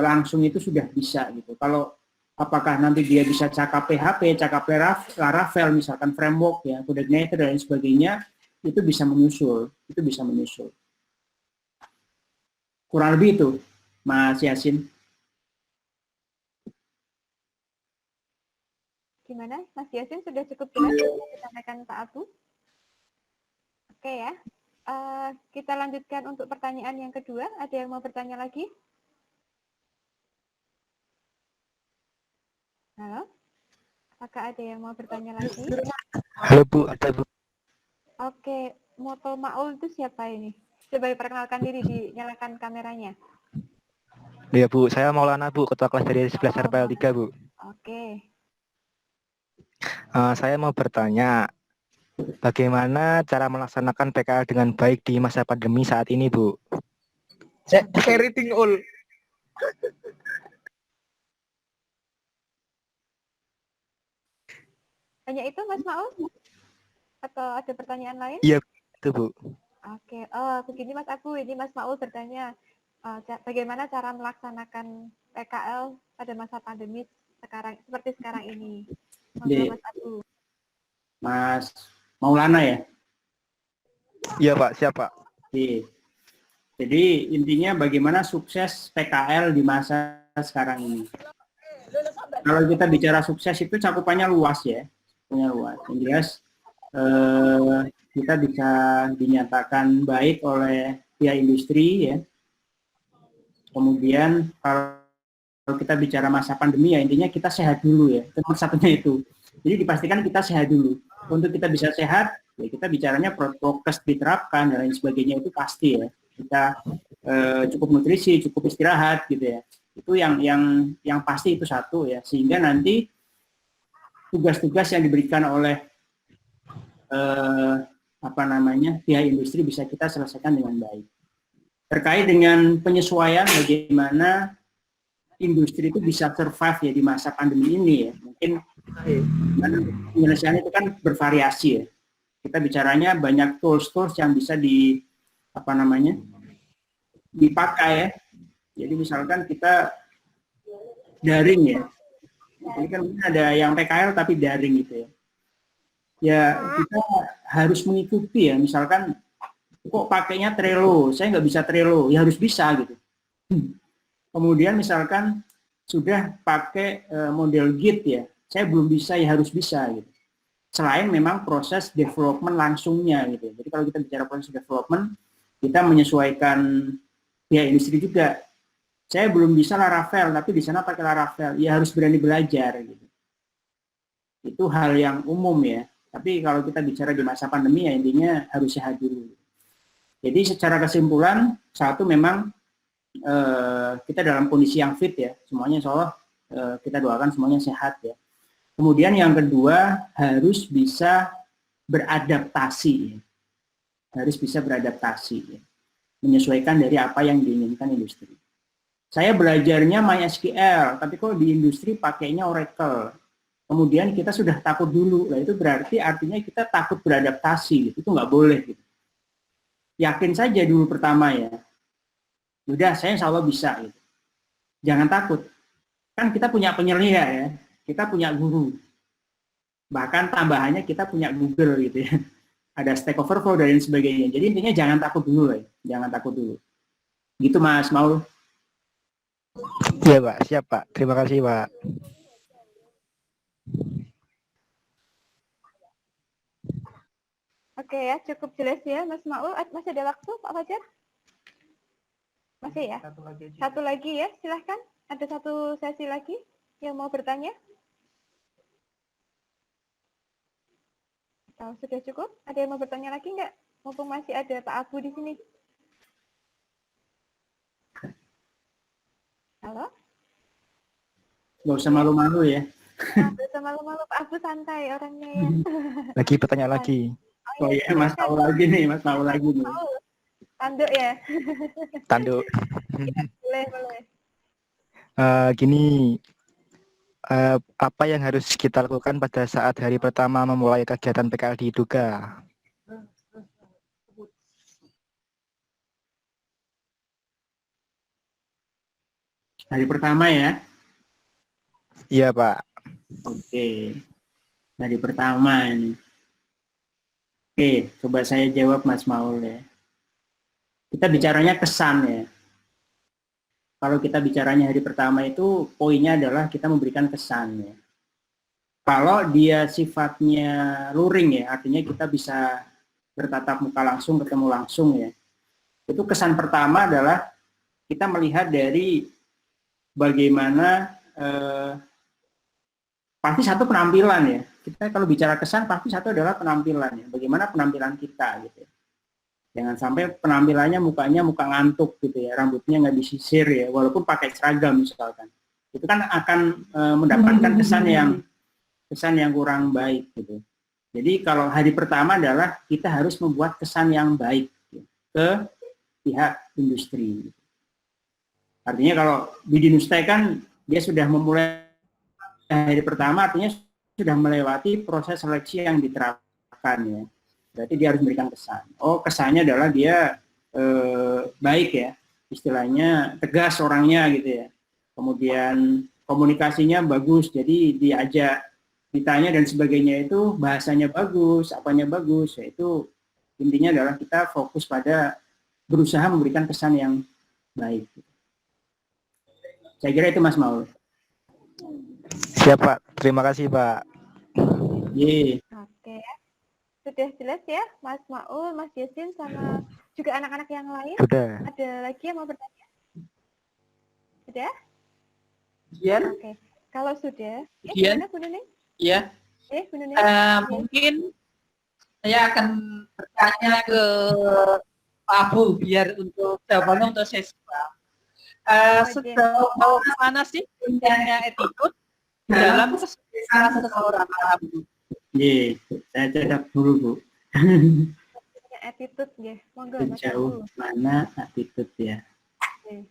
langsung itu sudah bisa gitu. Kalau apakah nanti dia bisa cakap PHP, cakap Laravel misalkan framework ya, coordinator dan sebagainya, itu bisa menyusul, Kurang lebih itu, Mas Yasin. Gimana, Mas Yasin sudah cukup jelas disampaikan Pak Abu? Oke ya, kita lanjutkan untuk pertanyaan yang kedua. Ada yang mau bertanya lagi? Halo? Apakah ada yang mau bertanya lagi? Halo Bu, ada Bu. Oke, Moto Maul itu siapa ini? Coba perkenalkan diri, dinyalakan kameranya. Ya Bu, saya Maulana Bu, ketua kelas dari 11 RPL 3 Bu. Oke. Saya mau bertanya, bagaimana cara melaksanakan PKL dengan baik di masa pandemi saat ini Bu? Hanya itu Mas Maul? Atau ada pertanyaan lain? Iya, itu Bu. Oke, begini Mas Abu, ini Mas Maul bertanya, bagaimana cara melaksanakan PKL pada masa pandemi seperti sekarang ini? Mas Abu. Mas Maulana ya? Iya Pak, siapa? Jadi intinya bagaimana sukses PKL di masa sekarang ini. Kalau kita bicara sukses itu cakupannya luas ya, Yang jelas kita bisa dinyatakan baik oleh pihak industri ya, Kemudian kalau kita bicara masa pandemi ya intinya kita sehat dulu ya. Nomor satunya itu. Jadi dipastikan kita sehat dulu. Untuk kita bisa sehat, ya kita bicaranya prokes diterapkan dan lain sebagainya itu pasti ya. Kita cukup nutrisi, cukup istirahat gitu ya. Itu yang pasti itu satu ya. Sehingga nanti tugas-tugas yang diberikan oleh pihak industri bisa kita selesaikan dengan baik. Terkait dengan penyesuaian bagaimana industri itu bisa survive ya di masa pandemi ini ya. Mungkin penyelesaian itu kan bervariasi ya. Kita bicaranya banyak tools yang bisa dipakai ya. Jadi misalkan kita daring ya. Jadi kan ada yang PKL tapi daring gitu ya. Ya kita harus mengikuti ya. Misalkan kok pakainya Trello, saya nggak bisa Trello, ya harus bisa gitu. Kemudian misalkan sudah pakai model Git ya, saya belum bisa ya harus bisa gitu. Selain memang proses development langsungnya gitu. Jadi kalau kita bicara proses development, kita menyesuaikan pihak industri juga. Saya belum bisa Laravel, tapi di sana pakai Laravel, ya harus berani belajar gitu. Itu hal yang umum ya. Tapi kalau kita bicara di masa pandemi ya intinya harus sehat dulu. Jadi secara kesimpulan, satu memang kita dalam kondisi yang fit ya, semuanya insya Allah kita doakan semuanya sehat ya. Kemudian yang kedua harus bisa beradaptasi, harus bisa beradaptasi, ya. Menyesuaikan dari apa yang diinginkan industri. Saya belajarnya MySQL, tapi kok di industri pakainya Oracle. Kemudian kita sudah takut dulu, lah itu berarti artinya kita takut beradaptasi, gitu. Itu nggak boleh. Gitu. Yakin saja dulu pertama ya. Udah, saya insya Allah bisa. Gitu. Jangan takut. Kan kita punya penyelia ya. Kita punya guru. Bahkan tambahannya kita punya Google gitu ya. Ada Stack Overflow dan sebagainya. Jadi intinya jangan takut dulu ya. Jangan takut dulu. Gitu Mas Maul. Iya Pak, siap Pak. Terima kasih Pak. Oke ya, cukup jelas ya Mas Maul. Masih ada waktu Pak Fajar? Masih ya? Satu lagi ya, silahkan. Ada satu sesi lagi yang mau bertanya? Kalau sudah cukup, ada yang mau bertanya lagi nggak? Mumpung masih ada Pak Abu di sini. Halo? Nggak usah malu-malu ya. Nggak usah malu-malu, Pak Abu santai orangnya ya. Lagi bertanya lagi. Oh iya, Mas Maul lagi nih, Mas Maul lagi nih. Tanduk ya? Tanduk. Boleh, boleh. Gini, apa yang harus kita lakukan pada saat hari pertama memulai kegiatan PKL di Duga? Hari pertama ya? Iya Pak. Oke. Hari pertama ini. Oke, coba saya jawab Mas Maul ya. Kita bicaranya kesan ya. Kalau kita bicaranya hari pertama itu poinnya adalah kita memberikan kesan ya. Kalau dia sifatnya luring ya, artinya kita bisa bertatap muka langsung, ketemu langsung ya. Itu kesan pertama adalah kita melihat dari bagaimana pasti satu penampilan ya. Kita kalau bicara kesan pasti satu adalah penampilan ya. Bagaimana penampilan kita gitu ya. Jangan sampai penampilannya mukanya muka ngantuk gitu ya, rambutnya nggak disisir ya, walaupun pakai seragam misalkan. Itu kan akan mendapatkan kesan yang kurang baik gitu. Jadi kalau hari pertama adalah kita harus membuat kesan yang baik gitu, ke pihak industri. Artinya kalau di Dinustek kan dia sudah memulai hari pertama, artinya sudah melewati proses seleksi yang diterapkan ya. Berarti dia harus memberikan kesan. Oh, kesannya adalah dia baik ya, istilahnya tegas orangnya gitu ya. Kemudian komunikasinya bagus, jadi diajak, ditanya dan sebagainya itu bahasanya bagus, apanya bagus. Ya, itu intinya adalah kita fokus pada berusaha memberikan kesan yang baik. Saya kira itu Mas Maul. Siap Pak, terima kasih Pak. Oke. Sudah jelas ya, Mas Maul, Mas Yasin, sama juga anak-anak yang lain? Sudah. Ada lagi yang mau bertanya? Sudah? Kemudian, Oke. Kalau sudah, Kemudian? gimana Bu Nuning? ya, Bu Nuning. mungkin saya akan bertanya ke Pak Abu biar untuk jawabannya untuk siswa. Sejauh mana sih pentingnya attitude dalam kesuksesan seseorang, Pak Abu? Iya, saya catat dulu, Bu. Punya attitude ya. Monggo Mas Abu. Sejauh mana attitude ya? Oke.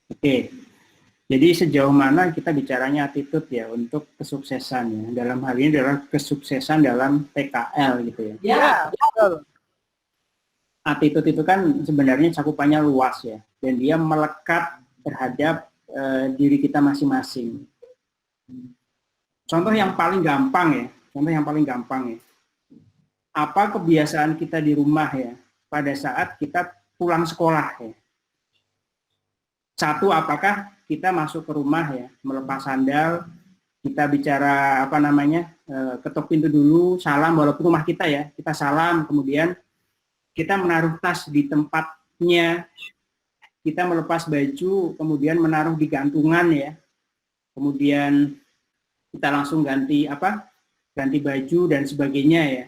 Oke. Jadi sejauh mana kita bicaranya attitude ya untuk kesuksesan ya. Dalam hal ini adalah kesuksesan dalam PKL gitu ya. Ya, betul. Attitude itu kan sebenarnya cakupannya luas ya. Dan dia melekat terhadap diri kita masing-masing. Contoh yang paling gampang ya. Apa kebiasaan kita di rumah ya pada saat kita pulang sekolah ya. Satu, apakah kita masuk ke rumah ya, melepas sandal, kita bicara ketok pintu dulu, salam walaupun rumah kita ya, kita salam, kemudian kita menaruh tas di tempatnya, kita melepas baju, kemudian menaruh di gantungan ya, kemudian kita langsung ganti baju dan sebagainya ya.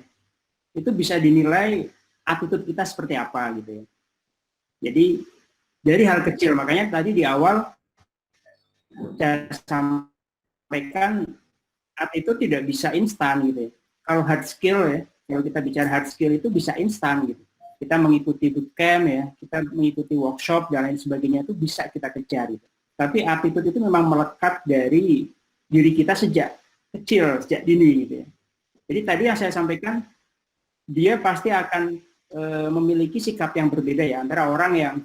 Itu bisa dinilai attitude kita seperti apa gitu ya. Jadi dari hal kecil, makanya tadi di awal saya sampaikan attitude tidak bisa instan gitu ya. Kalau hard skill ya, kalau kita bicara hard skill itu bisa instan gitu. Kita mengikuti bootcamp ya, kita mengikuti workshop dan lain sebagainya itu bisa kita kejar gitu. Tapi attitude itu memang melekat dari diri kita sejak kecil, sejak dini gitu ya. Jadi tadi yang saya sampaikan, dia pasti akan memiliki sikap yang berbeda ya, antara orang yang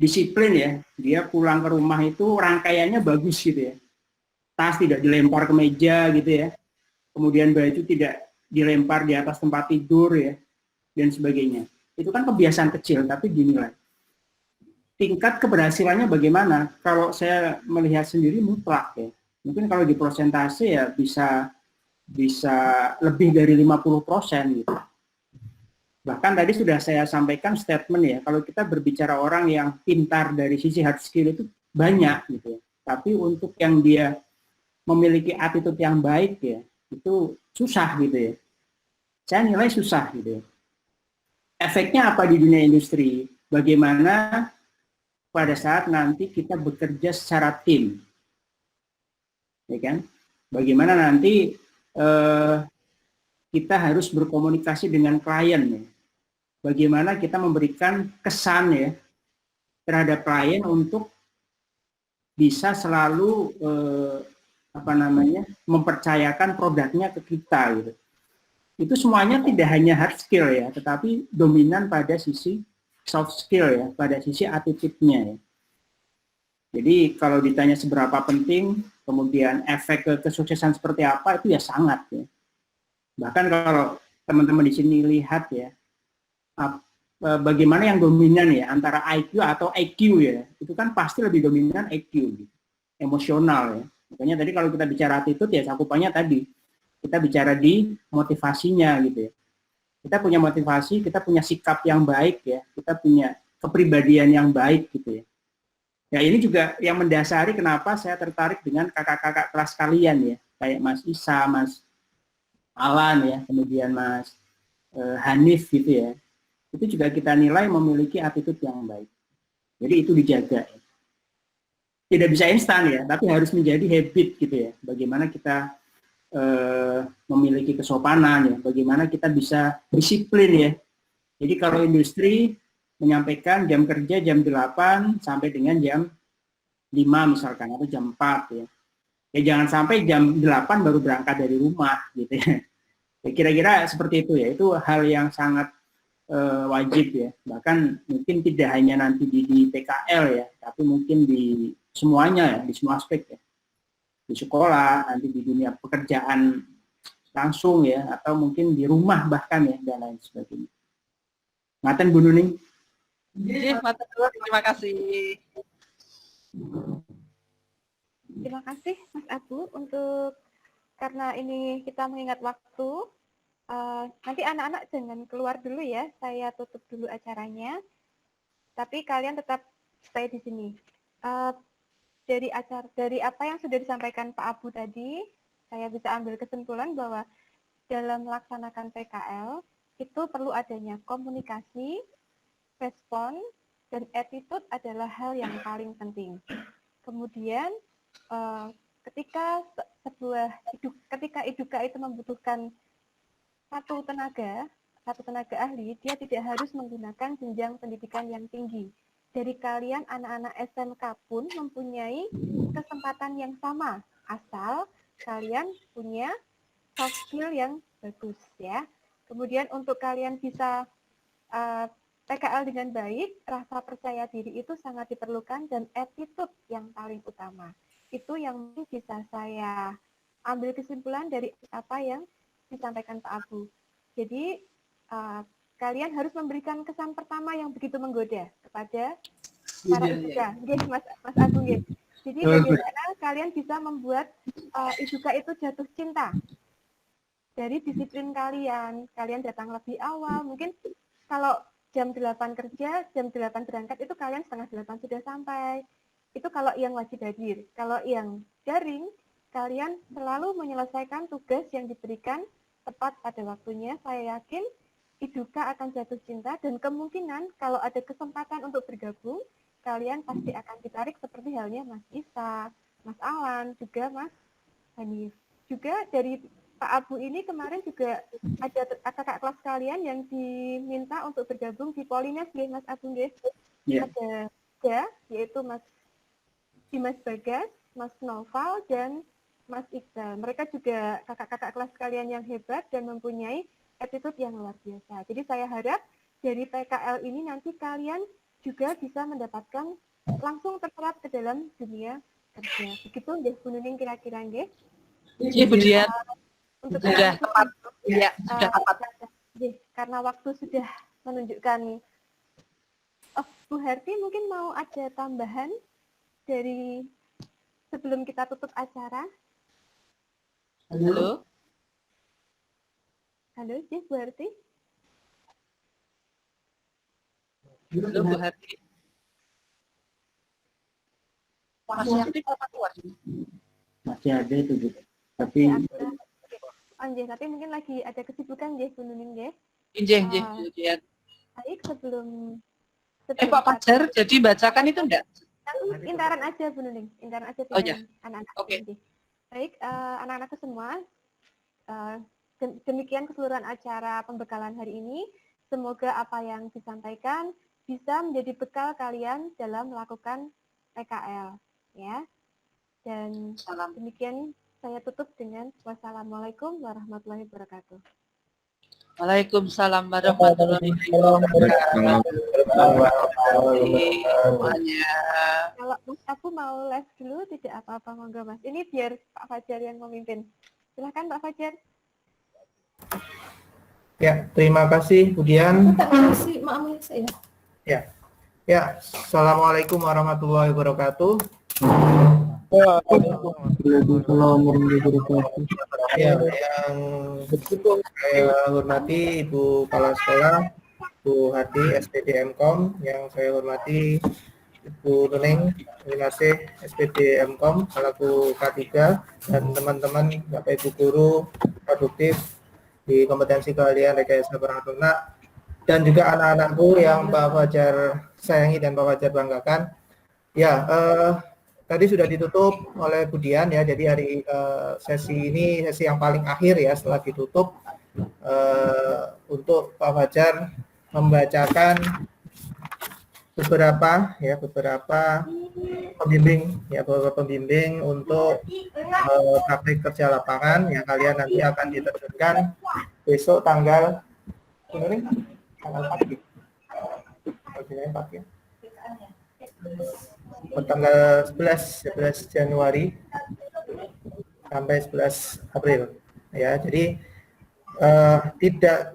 disiplin ya, dia pulang ke rumah itu rangkaiannya bagus gitu ya. Tas tidak dilempar ke meja gitu ya. Kemudian baju tidak dilempar di atas tempat tidur ya, dan sebagainya. Itu kan kebiasaan kecil, tapi dinilai. Tingkat keberhasilannya bagaimana? Kalau saya melihat sendiri mutlak ya. Mungkin kalau di persentase ya bisa lebih dari 50% gitu. Bahkan tadi sudah saya sampaikan statement ya, kalau kita berbicara orang yang pintar dari sisi hard skill itu banyak gitu ya. Tapi untuk yang dia memiliki attitude yang baik ya, itu susah gitu ya. Saya nilai susah gitu ya. Efeknya apa di dunia industri? Bagaimana pada saat nanti kita bekerja secara tim? Ya kan? Bagaimana nanti kita harus berkomunikasi dengan klien ya. Bagaimana kita memberikan kesan ya terhadap klien untuk bisa selalu mempercayakan produknya ke kita gitu. Itu semuanya tidak hanya hard skill ya, tetapi dominan pada sisi soft skill ya, pada sisi attitude-nya ya. Jadi kalau ditanya seberapa penting, kemudian efek ke kesuksesan seperti apa, itu ya sangat ya. Bahkan kalau teman-teman di sini lihat ya, bagaimana yang dominan ya, antara IQ atau EQ ya, itu kan pasti lebih dominan EQ, gitu. Emosional ya. Makanya tadi kalau kita bicara attitude ya cakupannya tadi, kita bicara di motivasinya gitu ya. Kita punya motivasi, kita punya sikap yang baik ya, kita punya kepribadian yang baik gitu ya. Ya ini juga yang mendasari kenapa saya tertarik dengan kakak-kakak kelas kalian ya, kayak Mas Isa, Mas Alan ya, kemudian Mas Hanif gitu ya. Itu juga kita nilai memiliki attitude yang baik. Jadi itu dijaga. Tidak bisa instan ya, tapi harus menjadi habit gitu ya. Bagaimana kita memiliki kesopanan ya, bagaimana kita bisa disiplin ya. Jadi kalau industri menyampaikan jam kerja jam 8 sampai dengan jam 5 misalkan, atau jam 4 ya. Ya jangan sampai jam 8 baru berangkat dari rumah gitu ya. Ya kira-kira seperti itu ya, itu hal yang sangat wajib ya. Bahkan mungkin tidak hanya nanti di PKL ya, tapi mungkin di semuanya ya, di semua aspek ya. Di sekolah, nanti di dunia pekerjaan langsung ya, atau mungkin di rumah bahkan ya, dan lain sebagainya. Ngaten Bu Nuning? Terima kasih. Terima kasih Mas Abu untuk karena ini kita mengingat waktu. Nanti anak-anak jangan keluar dulu ya, saya tutup dulu acaranya. tapi kalian tetap stay di sini. Dari apa yang sudah disampaikan Pak Abu tadi, saya bisa ambil kesimpulan bahwa dalam melaksanakan PKL itu perlu adanya komunikasi, respon, dan attitude adalah hal yang paling penting. Kemudian ketika Iduka itu membutuhkan satu tenaga ahli, dia tidak harus menggunakan jenjang pendidikan yang tinggi. Dari kalian anak-anak SMK pun mempunyai kesempatan yang sama, asal kalian punya soft skill yang bagus ya. Kemudian untuk kalian bisa PKL dengan baik, rasa percaya diri itu sangat diperlukan dan attitude yang paling utama. Itu yang bisa saya ambil kesimpulan dari apa yang disampaikan Pak Abu. Jadi kalian harus memberikan kesan pertama yang begitu menggoda kepada para Iduka. Mas Agung. Jadi bagaimana kalian bisa membuat Iduka itu jatuh cinta dari disiplin kalian. Kalian datang lebih awal. Mungkin kalau jam 8 kerja, jam 8 berangkat, itu kalian setengah 8 sudah sampai. Itu kalau yang wajib hadir. Kalau yang daring, kalian selalu menyelesaikan tugas yang diberikan tepat pada waktunya. Saya yakin Iduka akan jatuh cinta dan kemungkinan kalau ada kesempatan untuk bergabung, kalian pasti akan ditarik seperti halnya Mas Isa, Mas Alan, juga Mas Hanif. Juga dari Pak Abu ini kemarin juga ada kakak kelas kalian yang diminta untuk bergabung di Polines, Mas Abu. Yeah. Ada yaitu Mas Dimas Bagas, Mas Noval, dan Mas Iqbal. Mereka juga kakak-kakak kelas kalian yang hebat dan mempunyai attitude yang luar biasa. Jadi saya harap dari PKL ini nanti kalian juga bisa mendapatkan langsung terserap ke dalam dunia kerja. Begitu nggih Bu Nuning kira-kira nggih? Iya Bu Dian. Untuk sudah tepat. Iya, sudah tepat. Karena waktu sudah menunjukkan. Bu Herti mungkin mau ada tambahan dari sebelum kita tutup acara? Halo. Halo, Bu Herti. Halo Bu Herti. Masih aktif apa keluar? Masih ada itu, Bu. Tapi tapi mungkin lagi ada kesibukan nggih Bu Nuning nggih. Nggih. Baik, sebelum Pak Fajar, jadi bacakan itu enggak? Intaran aja Bu Nuning, intaran aja dengan anak-anak. Oke. Baik, anak-anakku semua, demikian keseluruhan acara pembekalan hari ini. Semoga apa yang disampaikan bisa menjadi bekal kalian dalam melakukan PKL, ya. Dan demikian saya tutup dengan wassalamualaikum warahmatullahi wabarakatuh. Waalaikumsalam warahmatullahi wabarakatuh. Kalau Mas aku mau live dulu, tidak apa-apa, monggo Mas. Ini biar Pak Fajar yang memimpin. Silahkan Pak Fajar. Ya, terima kasih Bu Dian. Ya, Assalamualaikum warahmatullahi wabarakatuh. Ya, yang saya hormati Ibu Kepala Sekolah, Bu Hadi, SPD Mkom, yang saya hormati Ibu Nuning, Winasih, SPD Mkom, selaku K3, dan teman-teman Bapak Ibu Guru produktif di kompetensi kalian rekayasa perangkat lunak, dan juga anak-anakku yang Pak Fajar sayangi dan Pak Fajar banggakan. Ya, tadi sudah ditutup oleh Bu Dian ya, jadi hari sesi ini sesi yang paling akhir ya setelah ditutup, untuk Pak Fajar membacakan beberapa pembimbing untuk praktik kerja lapangan yang kalian nanti akan diterjunkan besok tanggal 4 ya. Tanggal 11 Januari sampai 11 April ya. Jadi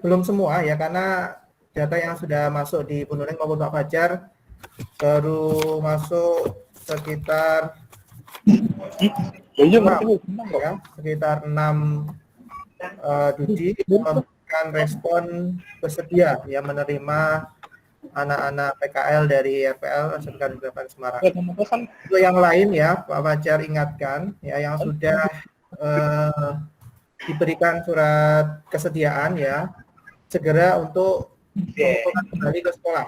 belum semua ya, karena data yang sudah masuk di Bu Nuning maupun Pak Fajar baru masuk sekitar sekitar 6 Dudi memberikan respon bersedia ya menerima anak-anak PKL dari RPL SMK Negeri 8 Semarang. Untuk yang lain ya, Pak Fajar ingatkan ya yang sudah diberikan surat kesediaan ya, segera untuk mengumpulkan kembali ke sekolah.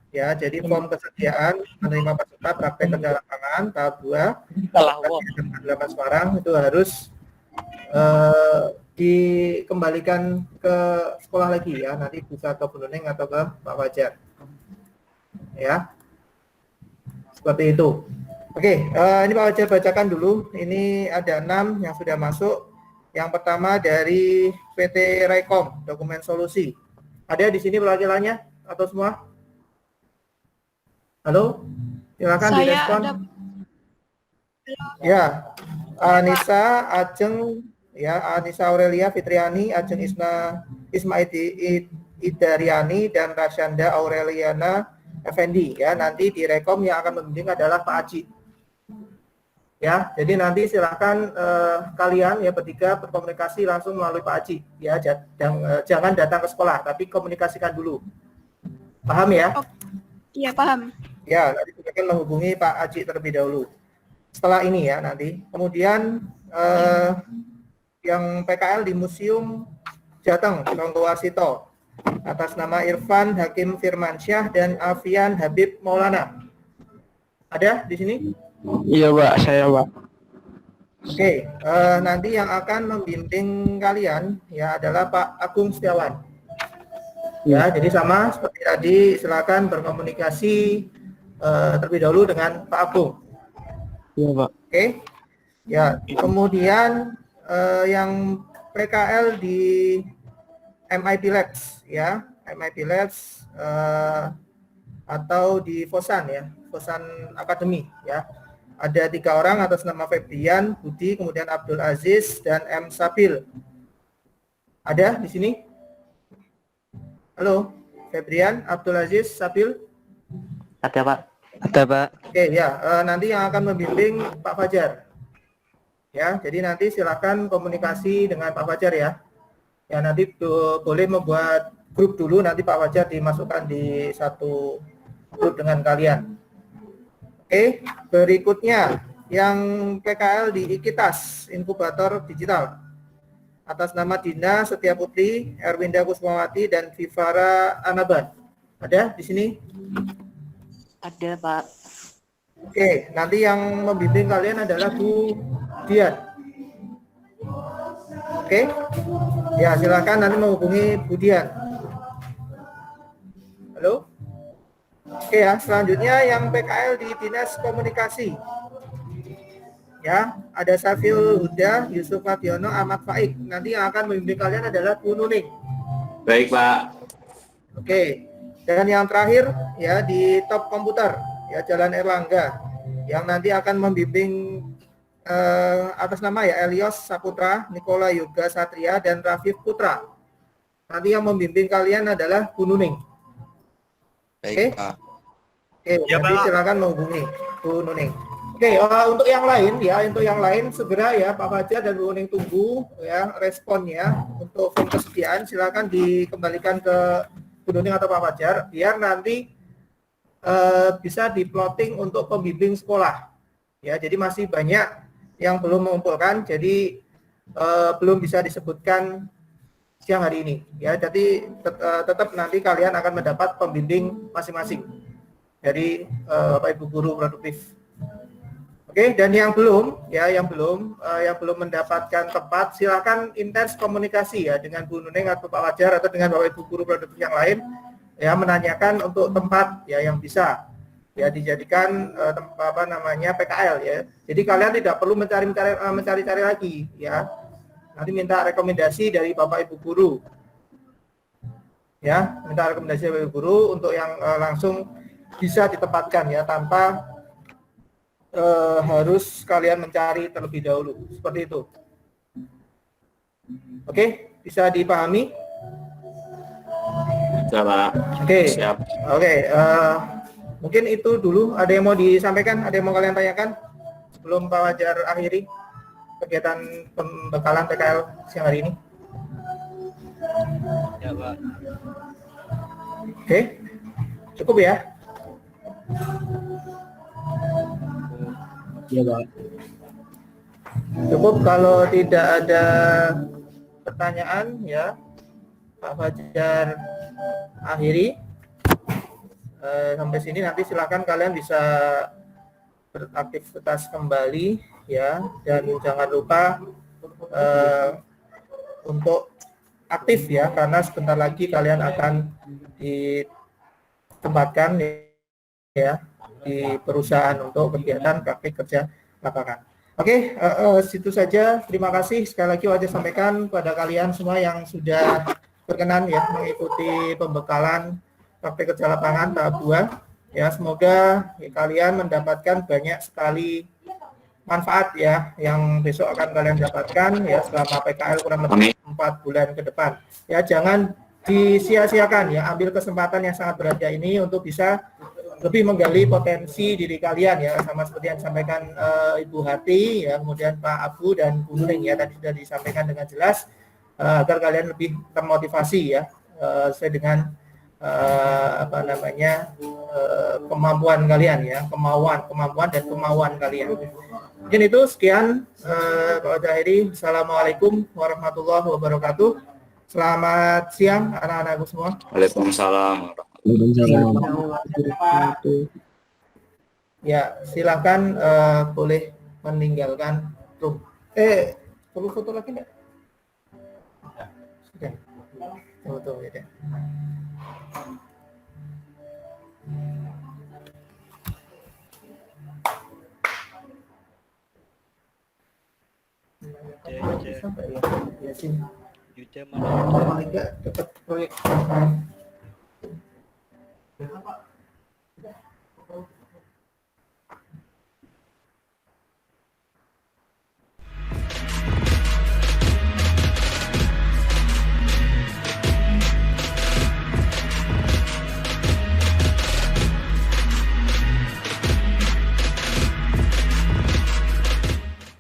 Ya, jadi form kesediaan menerima peserta praktek kerja lapangan tahap 2 SMK 8 Semarang itu harus dikembalikan ke sekolah lagi ya, nanti bisa ke Bu Nuning atau ke Pak Fajar. Ya, seperti itu. Oke, ini Pak Fajar bacakan dulu. Ini ada 6 yang sudah masuk. Yang pertama dari PT Raikom, dokumen solusi. Ada di sini pelajarannya atau semua? Halo, silakan direspon. Ya, Anissa, Ajeng, ya Anissa Aurelia Fitriani, Ajeng Isma Idariani, dan Rasyanda Aureliana Effendi. Ya, nanti di Rekom yang akan membimbing adalah Pak Aji. Ya, jadi nanti silakan kalian ya bertiga berkomunikasi langsung melalui Pak Aji. Ya, jangan datang ke sekolah, tapi komunikasikan dulu. Paham ya? Oh, iya, paham. Ya, nanti kita akan menghubungi Pak Aji terlebih dahulu. Setelah ini ya nanti. Kemudian yang PKL di Museum Jateng, Ronggo Warsito, atas nama Irfan Hakim Firmansyah dan Afian Habib Maulana. Ada di sini? Iya Pak, saya Pak. Oke, nanti yang akan membimbing kalian ya adalah Pak Agung Setiawan. Ya, jadi sama seperti tadi, silakan berkomunikasi terlebih dahulu dengan Pak Agung. Iya Pak. Oke, ya kemudian yang PKL di MIP Labs ya, MIP Labs atau di Fosan ya, Fosan Academy ya. Ada 3 orang atas nama Febrian, Budi, kemudian Abdul Aziz dan M Sabil. Ada di sini? Halo, Febrian, Abdul Aziz, Sabil. Ada Pak. Ada Pak. Oke ya, nanti yang akan membimbing Pak Fajar. Ya, jadi nanti silakan komunikasi dengan Pak Fajar ya. Ya nanti boleh membuat grup dulu, nanti Pak Fajar dimasukkan di satu grup dengan kalian. Oke, berikutnya yang PKL di Ikitas, Inkubator Digital. Atas nama Dina Setia Putri, Erwinda Kusmawati, dan Vivara Anaban. Ada di sini? Ada, Pak. Oke, nanti yang membimbing kalian adalah Bu Dian. Oke, ya silakan nanti menghubungi Bu Dian. Halo? Oke ya, selanjutnya yang PKL di Dinas Komunikasi. Ya, ada Safil Huda, Yusuf Fabiono, Ahmad Faik. Nanti yang akan membimbing kalian adalah Bu Nuning. Baik, Pak. Oke. Dan yang terakhir ya di Top Komputer, ya Jalan Erlangga, yang nanti akan membimbing atas nama ya Elios Saputra, Nikola Yoga Satria, dan Rafif Putra. Nanti yang membimbing kalian adalah Bu Nuning. Oke, ya, nanti silakan menghubungi Bu Nuning. Oke, untuk yang lain ya, untuk yang lain segera ya Pak Fajar dan Bu Nuning tunggu ya responnya. Untuk form kesediaan silakan dikembalikan ke Bu Nuning atau Pak Fajar biar nanti bisa diplotting untuk pembimbing sekolah. Ya, jadi masih banyak yang belum mengumpulkan, jadi belum bisa disebutkan siang hari ini. Ya, jadi tetap nanti kalian akan mendapat pembimbing masing-masing dari Bapak Ibu guru produktif. Oke, dan yang belum mendapatkan tempat, silakan intens komunikasi ya dengan Bu Nuning atau Pak Fajar atau dengan Bapak Ibu guru produktif yang lain ya, menanyakan untuk tempat ya yang bisa ya dijadikan PKL ya. Jadi kalian tidak perlu mencari-cari lagi ya. Nanti minta rekomendasi dari Bapak Ibu guru. Ya, minta rekomendasi dari Bapak Ibu guru untuk yang langsung bisa ditempatkan ya tanpa harus kalian mencari terlebih dahulu. Seperti itu. Oke, bisa dipahami? Bisa, Pak. Oke. Siap. Oke, mungkin itu dulu. Ada yang mau disampaikan? Ada yang mau kalian tanyakan sebelum Pak Fajar akhiri kegiatan pembekalan PKL siang hari ini? Ya, Pak. Oke. Cukup ya? Iya, Pak. Cukup. Kalau tidak ada pertanyaan ya, Pak Fajar akhiri. Sampai sini, nanti silakan kalian bisa beraktivitas kembali ya, dan jangan lupa untuk aktif ya, karena sebentar lagi kalian akan ditempatkan ya di perusahaan untuk kegiatan praktik kerja lapangan. Oke, situ saja. Terima kasih sekali lagi wajah sampaikan pada kalian semua yang sudah berkenan ya mengikuti pembekalan praktik kerja lapangan tahap 2. Ya, semoga kalian mendapatkan banyak sekali manfaat ya yang besok akan kalian dapatkan ya selama PKL kurang lebih 4 bulan ke depan. Ya, jangan disia-siakan ya, ambil kesempatan yang sangat berharga ini untuk bisa lebih menggali potensi diri kalian ya, sama seperti yang disampaikan Ibu Hati ya, kemudian Pak Abu dan Bu Nuning ya, tadi sudah disampaikan dengan jelas agar kalian lebih termotivasi ya sesuai dengan kemampuan kalian ya, kemampuan dan kemauan kalian. Mungkin itu sekian Pak Zahiri. Assalamualaikum warahmatullahi wabarakatuh. Selamat siang anak-anakku semua. Waalaikumsalam. Ya, silakan boleh meninggalkan room. Perlu foto lagi enggak? Sudah. Foto ya. Sampai ya sini. Enggak dapat proyek.